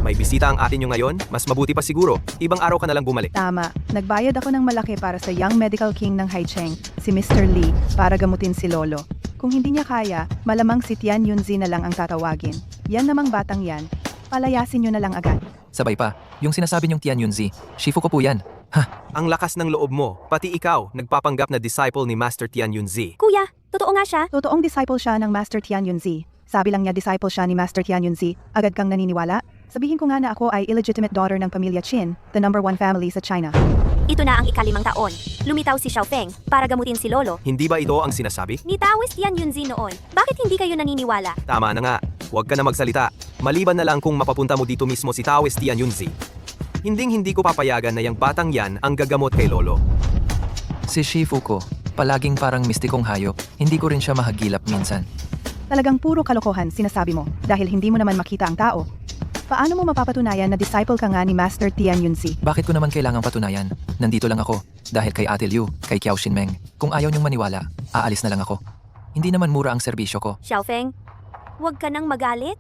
May bisita ang atin nyo ngayon, mas mabuti pa siguro. Ibang araw ka na lang bumalik. Tama. Nagbayad ako ng malaki para sa Young Medical King ng Haicheng, si Mr. Lee, para gamutin si Lolo. Kung hindi niya kaya, malamang si Tian Yunzi na lang ang tatawagin. Yan namang batang yan. Palayasin nyo na lang agad. Sabay pa, yung sinasabi niyong Tian Yunzi, Shifu ko po yan. Ang lakas ng loob mo, pati ikaw, nagpapanggap na disciple ni Master Tian Yunzi. Kuya, totoo nga siya. Totoong disciple siya ng Master Tian Yunzi. Sabi lang niya disciple siya ni Master Tian Yunzi. Agad kang naniniwala? Sabihin ko nga na ako ay illegitimate daughter ng pamilya Qin, the #1 family sa China. Ito na ang ika-5 taon. Lumitaw si Xiaofeng para gamutin si Lolo. Hindi ba ito ang sinasabi? Ni Taoist Tian Yunzi noon. Bakit hindi kayo naniniwala? Tama na nga, huwag ka na magsalita. Maliban na lang kung mapapunta mo dito mismo si Taoist Tian Yunzi. Hindi ko papayagan na yung batang yan ang gagamot kay Lolo. Si Shifu ko, palaging parang mistikong hayop, hindi ko rin siya mahagilap minsan. Talagang puro kalokohan sinasabi mo dahil hindi mo naman makita ang tao. Paano mo mapapatunayan na disciple ka nga ni Master Tian Yunzi? Bakit ko naman kailangang patunayan? Nandito lang ako, dahil kay Ate Liu, kay Kiao Shinmeng. Kung ayaw niyong maniwala, aalis na lang ako. Hindi naman mura ang serbisyo ko. Xiaofeng, huwag ka nang magalit.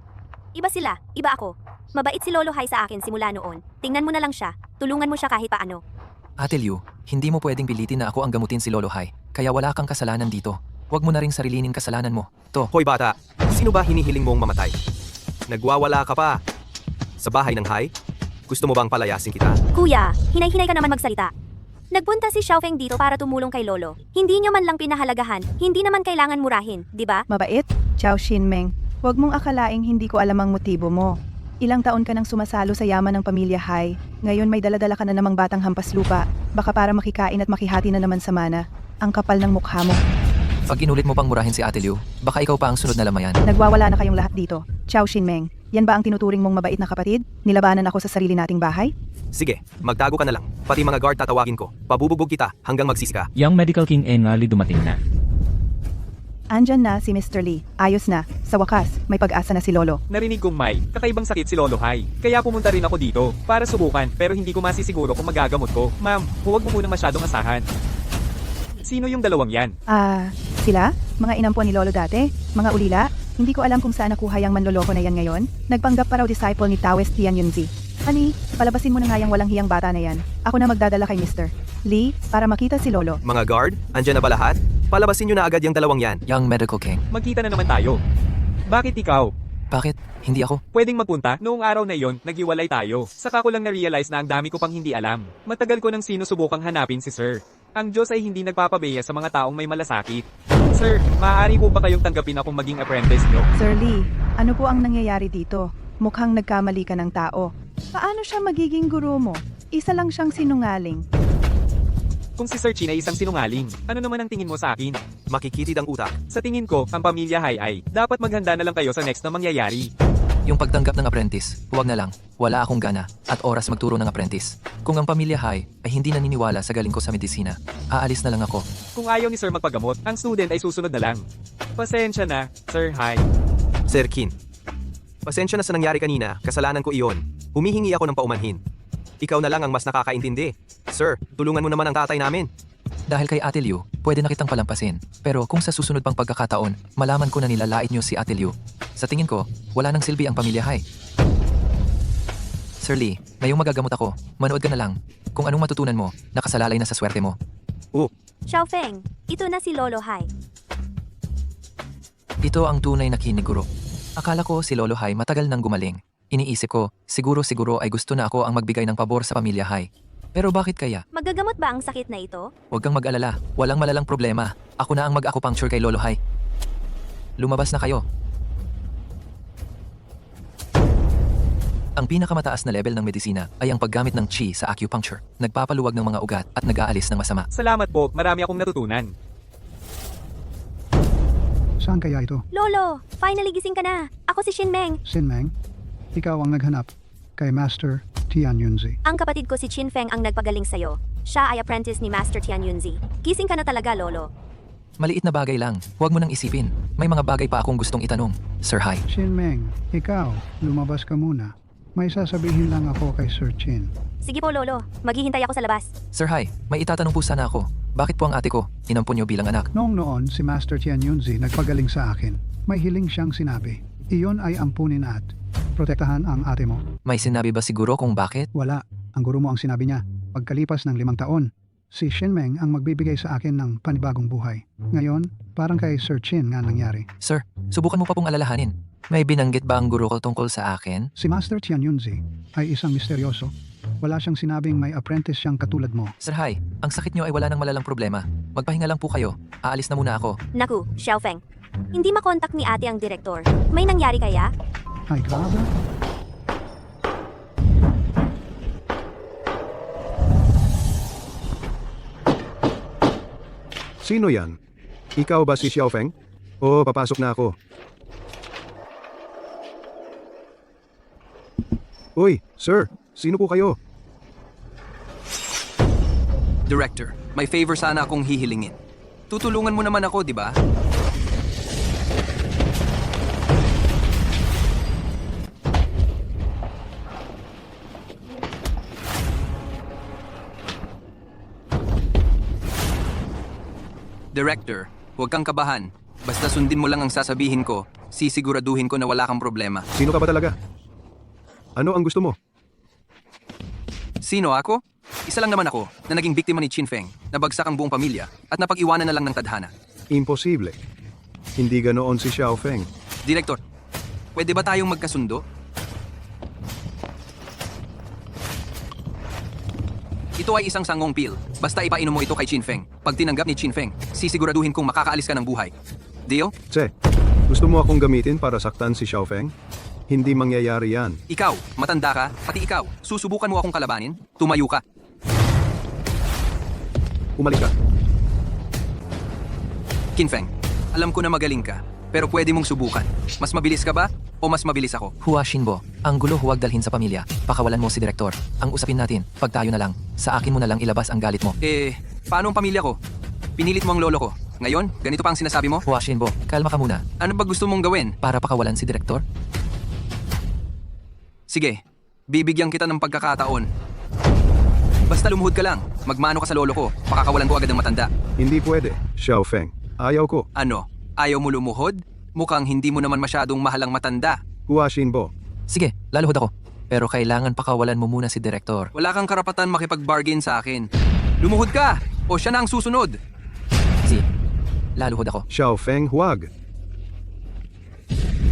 Iba sila, iba ako. Mabait si Lolo Hai sa akin simula noon. Tingnan mo na lang siya. Tulungan mo siya kahit paano. Ate Liu, hindi mo pwedeng pilitin na ako ang gamutin si Lolo Hai, kaya wala kang kasalanan dito. Huwag mo na ring sarilinin kasalanan mo. To, Hoy bata, sino ba hinihiling mong mamatay? Nagwawala ka pa. Sa bahay ng Hai? Gusto mo bang palayasin kita? Kuya, hinay-hinay ka naman magsalita. Nagpunta si Xiaofeng dito para tumulong kay Lolo. Hindi nyo man lang pinahalagahan, hindi naman kailangan murahin, di ba? Mabait? Chao Shinmeng. Huwag mong akalaing hindi ko alam ang motibo mo. Ilang taon ka nang sumasalo sa yaman ng pamilya Hai. Ngayon may daladala ka na namang batang hampas lupa. Baka para makikain at makihati na naman sa mana. Ang kapal ng mukha mo. pag inulit mo pang murahin si Ate Liu, baka ikaw pa ang sunod na lamayan. Nagwawala na kayong lahat dito. Chao Shinmeng. Yan ba ang tinuturing mong mabait na kapatid? Nilabanan ako sa sarili nating bahay? Sige, magtago ka na lang. Pati mga guard tatawagin ko. Pabubugbog kita hanggang magsisi ka. Young Medical King Enali dumating na. Andyan na si Mr. Lee. Ayos na. Sa wakas, may pag-asa na si Lolo. Narinig kong may kakaibang sakit si Lolo Hai. Kaya pumunta rin ako dito para subukan pero hindi ko masisiguro kung magagamot ko. Ma'am, huwag mo munang masyadong asahan. Sino yung dalawang yan? Sila? Mga inampon ni Lolo dati? Mga ulila? Hindi ko alam kung saan nakuha yung manloloko na yan ngayon. Nagpanggap pa raw disciple ni Taoist Tian Yunzi. Honey, palabasin mo na nga yung walang hiyang bata na yan. Ako na magdadala kay Mr. Lee para makita si Lolo. Mga guard, andyan na ba lahat? Palabasin nyo na agad yung dalawang yan. Young Medical King. Magkita na naman tayo. Bakit ikaw? Bakit? Hindi ako. Pwedeng magpunta? Noong araw na iyon, naghiwalay tayo. Saka ko lang na-realize na ang dami ko pang hindi alam. Matagal ko nang sinusubukang hanapin si Sir. Ang Diyos ay hindi nagpapabeya sa mga taong may malasakit. Sir, maaari po ba kayong tanggapin akong maging apprentice nyo? Sir Lee, ano po ang nangyayari dito? Mukhang nagkamali ka ng tao. Paano siya magiging guro mo? Isa lang siyang sinungaling. Kung si Sir Chin ay isang sinungaling, ano naman ang tingin mo sa akin? Makikitid ang utak. Sa tingin ko, ang pamilya Hai ay, dapat maghanda na lang kayo sa next na mangyayari. Yung pagtanggap ng apprentice, huwag na lang. Wala akong gana at oras magturo ng apprentice. Kung ang pamilya Hai ay hindi naniniwala sa galing ko sa medisina, aalis na lang ako. Kung ayaw ni Sir magpagamot, ang student ay susunod na lang. Pasensya na, Sir Hai. Sir Kin, pasensya na sa nangyari kanina, kasalanan ko iyon. Humihingi ako ng paumanhin. Ikaw na lang ang mas nakakaintindi. Sir, tulungan mo naman ang tatay namin. Dahil kay Ate Liu, pwede na kitang palampasin. Pero kung sa susunod pang pagkakataon, malaman ko na nilalait niyo si Ate Liu. Sa tingin ko, wala nang silbi ang pamilya Hai. Sir Lee, ngayong magagamot ako, manood ka na lang. Kung anong matutunan mo, nakasalalay na sa swerte mo. Xiaofeng, ito na si Lolo Hai. Ito ang tunay na kiniguro. Akala ko si Lolo Hai matagal nang gumaling. Iniisip ko, siguro ay gusto na ako ang magbigay ng pabor sa pamilya Hai. Pero bakit kaya? Magagamot ba ang sakit na ito? Huwag kang mag-alala, walang malalang problema. Ako na ang mag-acupuncture kay Lolo Hai. Lumabas na kayo. Ang pinakamataas na level ng medisina ay ang paggamit ng chi sa acupuncture. Nagpapaluwag ng mga ugat at nag-aalis ng masama. Salamat po, marami akong natutunan. Saan kaya ito? Lolo, finally gising ka na. Ako si Shinmeng. Sinmeng, ikaw ang naghanap kay Master Tian Yunzi. Ang kapatid ko si Chin Feng ang nagpagaling sa'yo. Siya ay apprentice ni Master Tian Yunzi. Gising ka na talaga, Lolo. Maliit na bagay lang, huwag mo nang isipin. May mga bagay pa akong gustong itanong. Sir Hai, Sinmeng, ikaw, lumabas ka muna. May sasabihin lang ako kay Sir Chin. Sige po, Lolo. Maghihintay ako sa labas. Sir Hai, may itatanong po sana ako. Bakit po ang ate ko, inampun niyo bilang anak? Noong noon, si Master Tian Yunzi nagpagaling sa akin. May hiling siyang sinabi. Iyon ay ampunin at protektahan ang ate mo. May sinabi ba siguro kung bakit? Wala. Ang guro mo ang sinabi niya. Pagkalipas ng 5 taon, si Shinmeng ang magbibigay sa akin ng panibagong buhay. Ngayon, parang kay Sir Chin nga nangyari. Sir, subukan mo pa pong alalahanin. May binanggit ba ang guro ko tungkol sa akin? Si Master Tian Yunzi ay isang misteryoso. Wala siyang sinabing may apprentice siyang katulad mo. Sir Hai, ang sakit niyo ay wala nang malalang problema. Magpahinga lang po kayo. Aalis na muna ako. Naku, Xiaofeng. Hindi makontak ni ate ang direktor. May nangyari kaya? Ay, grabe. Sino yan? Ikaw ba si Xiaofeng? O papasok na ako. Uy, sir, sino po kayo? Director, may favor sana akong hihilingin. Tutulungan mo naman ako, di ba? Director, huwag kang kabahan. Basta sundin mo lang ang sasabihin ko, sisiguraduhin ko na wala kang problema. Sino ka ba talaga? Ano ang gusto mo? Sino ako? Isa lang naman ako na naging biktima ni Chin Feng, nabagsak ang buong pamilya at napag-iwanan na lang ng tadhana. Imposible. Hindi ganoon si Xiaofeng. Director, pwede ba tayong magkasundo? Ito ay isang sangong pil. Basta ipainom mo ito kay Chin Feng. Pag tinanggap ni Chin Feng, sisiguraduhin kong makakaalis ka ng buhay. Deal? Che, gusto mo akong gamitin para saktan si Xiaofeng? Hindi mangyayari yan. Ikaw, matanda ka, pati ikaw, susubukan mo akong kalabanin? Tumayo ka. Umalik ka. Chin Feng, alam ko na magaling ka, pero pwede mong subukan. Mas mabilis ka ba? O mas mabilis ako? Hua Shinbo, ang gulo huwag dalhin sa pamilya. Pakawalan mo si Direktor. Ang usapin natin, pag tayo na lang, sa akin mo na lang ilabas ang galit mo. Paano ang pamilya ko? Pinilit mo ang lolo ko. Ngayon, ganito pa ang sinasabi mo? Hua Shinbo, kalma ka muna. Ano ba gusto mong gawin? Para pakawalan si Direktor? Sige, bibigyan kita ng pagkakataon. Basta lumuhod ka lang, magmano ka sa lolo ko, pakakawalan ko agad ang matanda. Hindi pwede, Xiaofeng. Ayaw ko. Ano? Ayaw mo lumuhod? Mukhang hindi mo naman masyadong mahal ang matanda. Hua Shinbo. Sige, laluhod ako. Pero kailangan pakawalan mo muna si Direktor. Wala kang karapatan makipag-bargain sa akin. Lumuhod ka! O siya na ang susunod! Si, laluhod ako. Xiaofeng, huwag.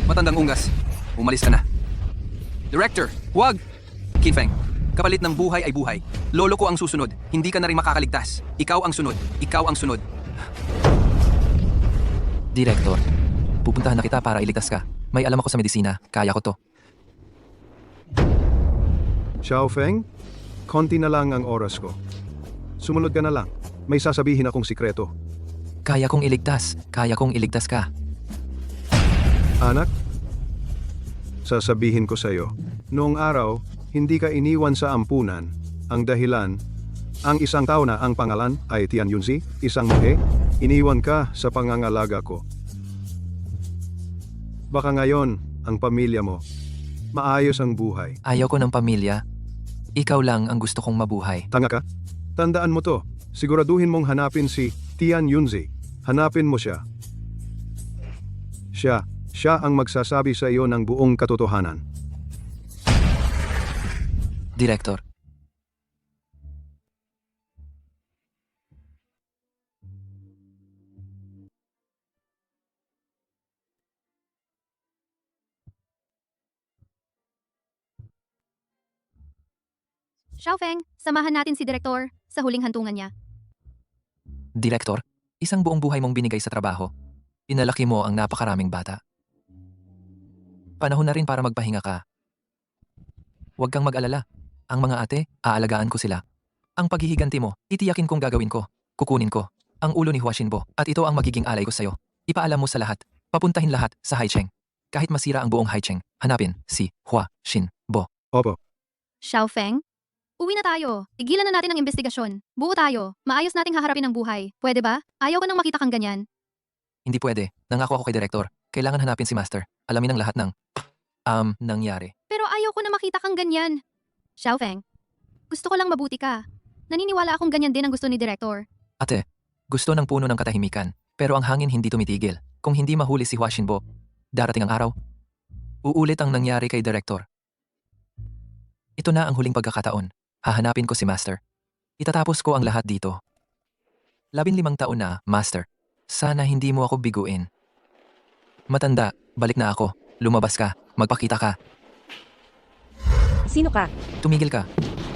Matandang unggas, umalis ka na. Director, huwag! Chin Feng, kapalit ng buhay ay buhay. Lolo ko ang susunod, hindi ka na rin makakaligtas. Ikaw ang sunod, ikaw ang sunod. Direktor, pupuntahan na kita para iligtas ka. May alam ako sa medisina, kaya ko to. Xiaofeng, konti na lang ang oras ko. Sumunod ka na lang. May sasabihin akong sikreto. Kaya kong iligtas ka. Anak, sasabihin ko sa'yo, noong araw, hindi ka iniwan sa ampunan. Ang dahilan, ang isang tao na ang pangalan ay Tian Yunzi, isang muhe, iniwan ka sa pangangalaga ko. Baka ngayon, ang pamilya mo, maayos ang buhay. Ayaw ko ng pamilya. Ikaw lang ang gusto kong mabuhay. Tanga ka? Tandaan mo to. Siguraduhin mong hanapin si Tian Yunzi. Hanapin mo siya. Siya ang magsasabi sa iyo ng buong katotohanan. Direktor, Xiaofeng, samahan natin si Direktor sa huling hantungan niya. Direktor, isang buong buhay mong binigay sa trabaho. Inalaki mo ang napakaraming bata. Panahon na rin para magpahinga ka. Huwag kang mag-alala. Ang mga ate, aalagaan ko sila. Ang paghihiganti mo, itiyakin kong gagawin ko. Kukunin ko ang ulo ni Hua Xinbo at ito ang magiging alay ko sa'yo. Ipaalam mo sa lahat. Papuntahin lahat sa Haicheng. Kahit masira ang buong Haicheng, hanapin si Hua Xinbo. Opo. Xiaofeng, uwi na tayo. Igilan na natin ang investigasyon. Buo tayo. Maayos nating haharapin ang buhay. Pwede ba? Ayaw ko nang makita kang ganyan. Hindi pwede. Nangako ako kay Direktor. Kailangan hanapin si Master. Alamin ang lahat ng nangyari. Pero ayaw ko na makita kang ganyan. Xiaofeng, gusto ko lang mabuti ka. Naniniwala akong ganyan din ang gusto ni Direktor. Ate, gusto ng puno ng katahimikan. Pero ang hangin hindi tumitigil. Kung hindi mahuli si Hua Xinbo, darating ang araw. Uulit ang nangyari kay Direktor. Ito na ang huling pagkakataon. Hahanapin ko si Master. Itatapos ko ang lahat dito. 15 taon na, Master. Sana hindi mo ako biguin. Matanda, balik na ako. Lumabas ka. Magpakita ka. Sino ka? Tumigil ka.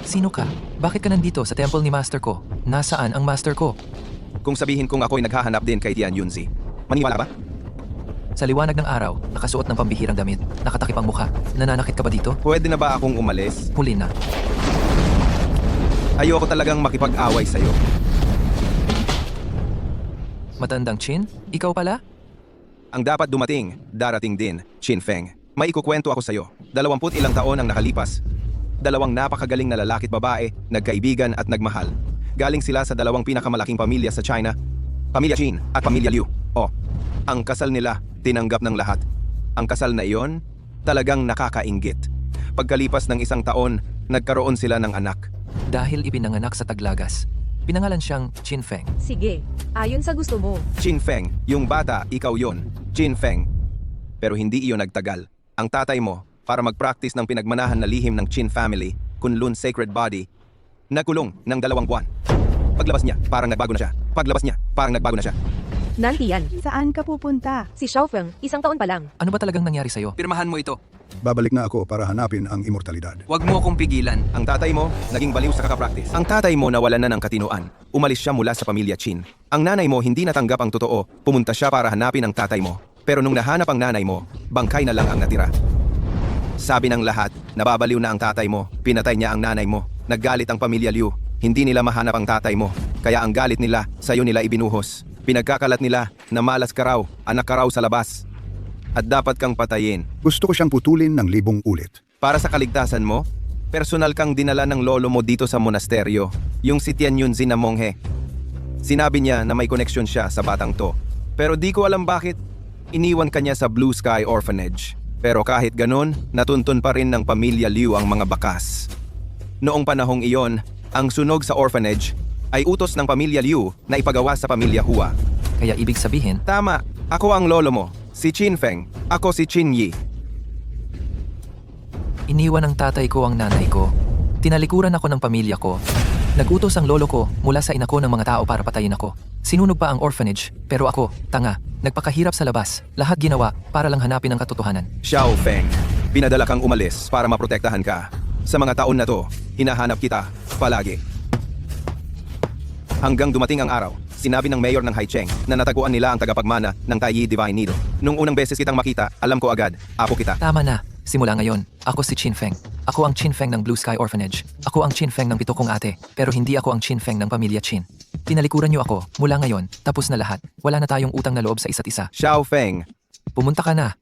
Sino ka? Bakit ka nandito sa temple ni Master ko? Nasaan ang Master ko? Kung sabihin kong ako'y naghahanap din kay Tian Yunzi, maniwala ba? Sa liwanag ng araw, nakasuot ng pambihirang damit, nakatakip ang mukha. Nananakit ka ba dito? Pwede na ba akong umalis? Huli na. Ayoko talagang makipag-away sa'yo. Matandang Chin? Ikaw pala? Ang dapat dumating, darating din, Chin Feng. May ikukwento ako sa'yo. 20 ilang taon ang nakalipas. 2 napakagaling na lalaki't babae, nagkaibigan at nagmahal. Galing sila sa 2 pinakamalaking pamilya sa China, Pamilya Qin at Pamilya Liu. Ang kasal nila, tinanggap ng lahat. Ang kasal na iyon, talagang nakakainggit. Pagkalipas ng 1 taon, nagkaroon sila ng anak. Dahil ipinanganak sa Taglagas. Pinangalan siyang Chin Feng. Sige, ayon sa gusto mo. Chin Feng, yung bata, ikaw yon. Chin Feng. Pero hindi iyon nagtagal. Ang tatay mo, para mag-practice ng pinagmanahan na lihim ng Chin family, Kunlun Sacred Body, nakulong ng 2 buwan. Paglabas niya, parang nagbago na siya. Paglabas niya, parang nagbago na siya. Nantiyan. Saan ka pupunta? Si Xiaofeng, 1 taon pa lang. Ano ba talagang nangyari sa'yo? Pirmahan mo ito. Babalik na ako para hanapin ang immortalidad. Huwag mo akong pigilan. Ang tatay mo, naging baliw sa kakapractice. Ang tatay mo nawalan na ng katinoan. Umalis siya mula sa pamilya Chin. Ang nanay mo hindi natanggap ang totoo. Pumunta siya para hanapin ang tatay mo. Pero nung nahanap ang nanay mo, bangkay na lang ang natira. Sabi ng lahat, nababaliw na ang tatay mo. Pinatay niya ang nanay mo. Naggalit ang pamilya Liu. Hindi nila mahanap ang tatay mo. Kaya ang galit nila, sa'yo nila ibinuhos. Pinagkakalat nila na malas ka raw, anak ka raw sa labas. At dapat kang patayin. Gusto ko siyang putulin ng 1000 ulit. Para sa kaligtasan mo, personal kang dinala ng lolo mo dito sa monasteryo, yung si Tian Yunzi na monghe. Sinabi niya na may koneksyon siya sa batang to. Pero di ko alam bakit, iniwan kanya sa Blue Sky Orphanage. Pero kahit ganun, natuntun pa rin ng pamilya Liu ang mga bakas. Noong panahong iyon, ang sunog sa orphanage ay utos ng pamilya Liu na ipagawa sa pamilya Hua. Kaya ibig sabihin, Tama, ako ang lolo mo, si Chin Feng, ako si Chin Yi. iniwan ng tatay ko ang nanay ko. Tinalikuran ako ng pamilya ko. Nagutos ang lolo ko mula sa ina ko ng mga tao para patayin ako. Sinunog pa ang orphanage, pero ako, tanga, nagpakahirap sa labas. Lahat ginawa para lang hanapin ang katotohanan. Xiao Feng, pinadala kang umalis para maprotektahan ka. Sa mga taon na to, hinahanap kita, palagi. Hanggang dumating ang araw, sinabi ng mayor ng Haicheng na nataguan nila ang tagapagmana ng Taiyi Divine Needle. Nung unang beses kitang makita, alam ko agad, apo kita. Tama na. Simula ngayon, ako si Chin Feng. Ako ang Chin Feng ng Blue Sky Orphanage. Ako ang Chin Feng ng 7 kong ate, pero hindi ako ang Chin Feng ng pamilya Chin. Tinalikuran niyo ako. Mula ngayon, tapos na lahat. Wala na tayong utang na loob sa isa't isa. Xiao Feng, Pumunta ka na.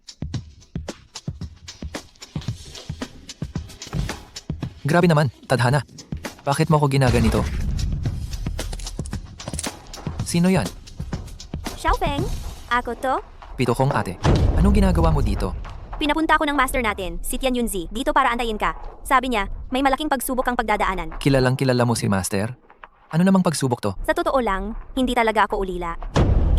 Grabe naman, tadhana. Bakit mo ako ginaganito? Sino yan? Xiaofeng, ako to. 7 kong ate. Anong ginagawa mo dito? Pinapunta ako ng master natin, si Tian Yunzi, dito para antayin ka. Sabi niya, may malaking pagsubok ang pagdadaanan. Kilalang kilala mo si Master? Ano namang pagsubok to? Sa totoo lang, hindi talaga ako ulila.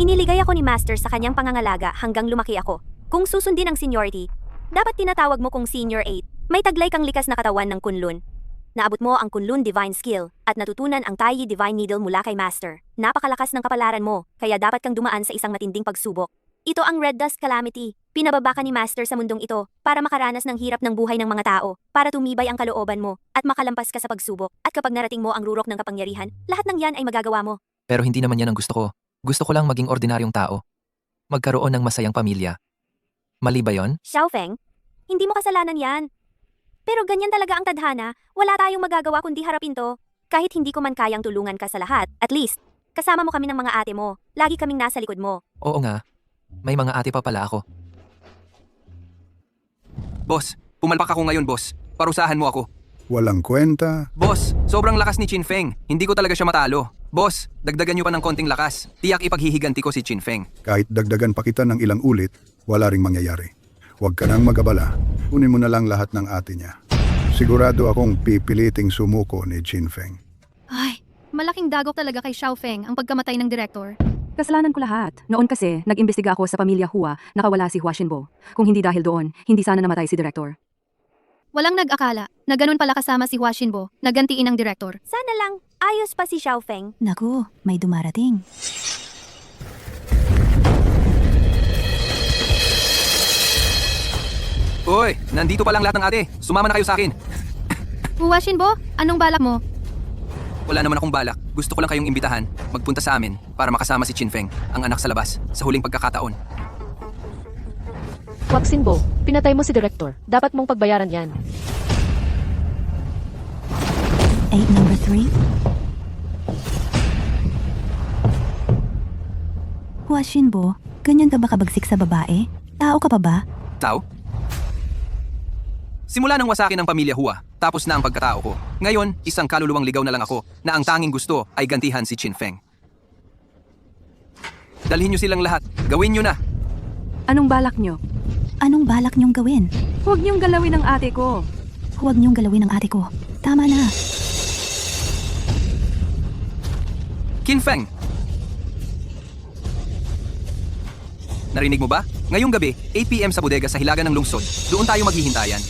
Iniligay ako ni Master sa kanyang pangangalaga hanggang lumaki ako. Kung susundin ang seniority, dapat tinatawag mo kong Senior 8. May taglay kang likas na katawan ng Kunlun. Naabot mo ang Kunlun Divine Skill at natutunan ang Taiyi Divine Needle mula kay Master. Napakalakas ng kapalaran mo, kaya dapat kang dumaan sa isang matinding pagsubok. Ito ang Red Dust Calamity. Pinababa ka ni Master sa mundong ito para makaranas ng hirap ng buhay ng mga tao, para tumibay ang kalooban mo, at makalampas ka sa pagsubok. At kapag narating mo ang rurok ng kapangyarihan, lahat ng yan ay magagawa mo. Pero hindi naman yan ang gusto ko. Gusto ko lang maging ordinaryong tao. Magkaroon ng masayang pamilya. Mali ba yon? Xiaofeng, hindi mo kasalanan yan. Pero ganyan talaga ang tadhana, wala tayong magagawa kundi harapin to. Kahit hindi ko man kayang tulungan ka sa lahat, at least, kasama mo kami ng mga ate mo. Lagi kaming nasa likod mo. Oo nga. May mga ate pa pala ako. Boss, pumalpak ako ngayon, boss. Parusahan mo ako. Walang kwenta. Boss, sobrang lakas ni Chin Feng. Hindi ko talaga siya matalo. Boss, dagdagan niyo pa ng konting lakas. Tiyak ipaghihiganti ko si Chin Feng. Kahit dagdagan pa kita ng ilang ulit, wala ring mangyayari. Huwag ka nang mag-abala. Kunin mo na lang lahat ng ate niya. Sigurado akong pipiliting sumuko ni Chin Feng. Ay, malaking dagok talaga kay Xiaofeng ang pagkamatay ng direktor. Kasalanan ko lahat. Noon kasi, nag-imbestiga ako sa pamilya Hua, nakawala si Hua Xinbo. Kung hindi dahil doon, hindi sana namatay si Direktor. Walang nag-akala na ganun pala kasama si Hua Xinbo, nagantiin ang direktor. Sana lang, ayos pa si Xiaofeng. Naku, may dumarating. Uy, nandito pa lang lahat ng ate. Sumama na kayo sa akin. Hua Xinbo, anong balak mo? Wala naman akong balak. Gusto ko lang kayong imbitahan, magpunta sa amin para makasama si Chin Feng, ang anak sa labas, sa huling pagkakataon. Waxinbo, pinatay mo si Director. Dapat mong pagbayaran yan. 8 number 3. Hua Xinbo, ganyan ka ba kabagsik sa babae? Tao ka pa ba? Tao? Simula nang wasakin ang pamilya Hua, tapos na ang pagkatao ko. Ngayon, isang kaluluwang ligaw na lang ako na ang tanging gusto ay gantihan si Chin Feng. Dalhin niyo silang lahat. Gawin niyo na. Anong balak nyo? Anong balak niyong gawin? Huwag niyong galawin ang ate ko. Huwag niyong galawin ang ate ko. Tama na. Qin Feng! Narinig mo ba? Ngayong gabi, 8 PM sa bodega sa hilaga ng lungsod. Doon tayo maghihintayan.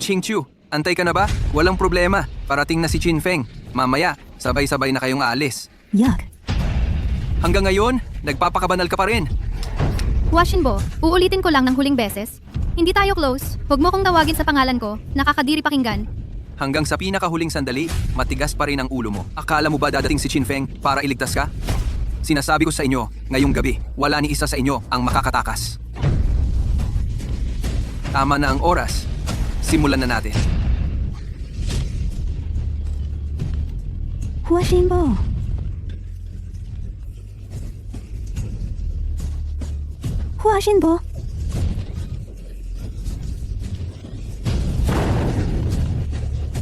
Chingchu, antay ka na ba? Walang problema. Parating na si Chin Feng. Mamaya, sabay-sabay na kayong aalis. Yak. Hanggang ngayon, nagpapakabanal ka pa rin. Hua Xinbo, uulitin ko lang ng huling beses. Hindi tayo close. Huwag mo kong tawagin sa pangalan ko. Nakakadiri pakinggan. Hanggang sa pinakahuling sandali, matigas pa rin ang ulo mo. Akala mo ba dadating si Chin Feng para iligtas ka? Sinasabi ko sa inyo, ngayong gabi, wala ni isa sa inyo ang makakatakas. Tama na ang oras. Simulan na natin. Hua Xinbo. Hua Xinbo.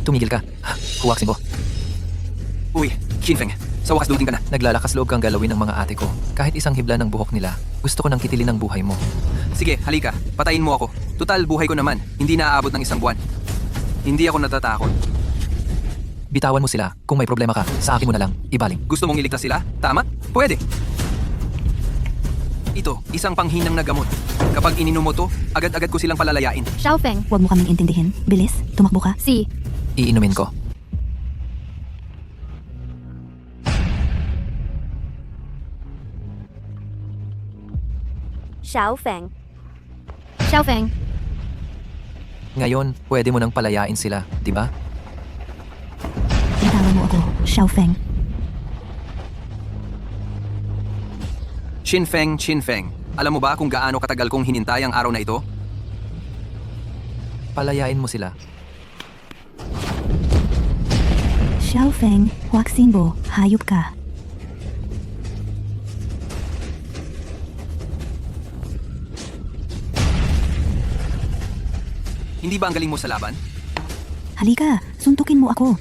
Tumigil ka. Hua Xinbo. Uy, Chin Feng, sa wakas duting ka na. Naglalakas loob kang galawin ng mga ate ko. Kahit isang hibla ng buhok nila, gusto ko nang kitilin ang buhay mo. Sige, halika. Patayin mo ako. Tutal, buhay ko naman. Hindi naaabot ng isang buwan. Hindi ako natatakot. Bitawan mo sila. Kung may problema ka, sa akin mo na lang. Ibaling. Gusto mong iligtas sila? Tama? Pwede. Ito, isang panghinang na gamot. Kapag ininom mo to, agad-agad ko silang palalayain. Xiaofeng. Huwag mo kaming intindihin. Bilis, tumakbo ka. Si. Iinumin ko. Xiaofeng. Xiaofeng. Ngayon, pwede mo nang palayain sila, di ba? Bitawan mo ako, Xiaofeng. Chin Feng. Alam mo ba kung gaano katagal kong hinintay ang araw na ito? Palayain mo sila. Xiaofeng, Hua Xinbo, hayop ka. Hindi ba ang galing mo sa laban? Halika, suntukin mo ako.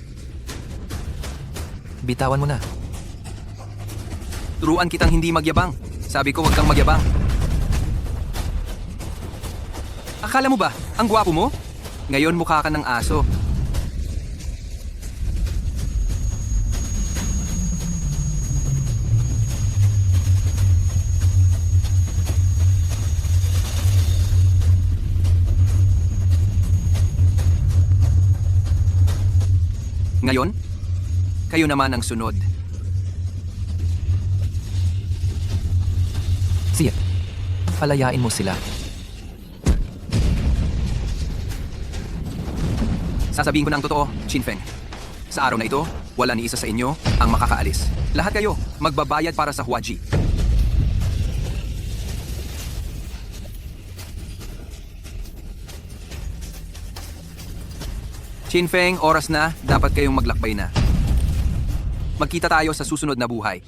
Bitawan mo na. Turuan kitang hindi magyabang. Sabi ko, wag kang magyabang. Akala mo ba, ang gwapo mo? Ngayon mukha ka ng aso. Ngayon, kayo naman ang sunod. Siya, palayain mo sila. Sasabihin ko na ang totoo, Chinfeng. Sa araw na ito, wala ni isa sa inyo ang makakaalis. Lahat kayo magbabayad para sa Huaji. Chinfeng, oras na, dapat kayong maglakbay na. Magkita tayo sa susunod na buhay.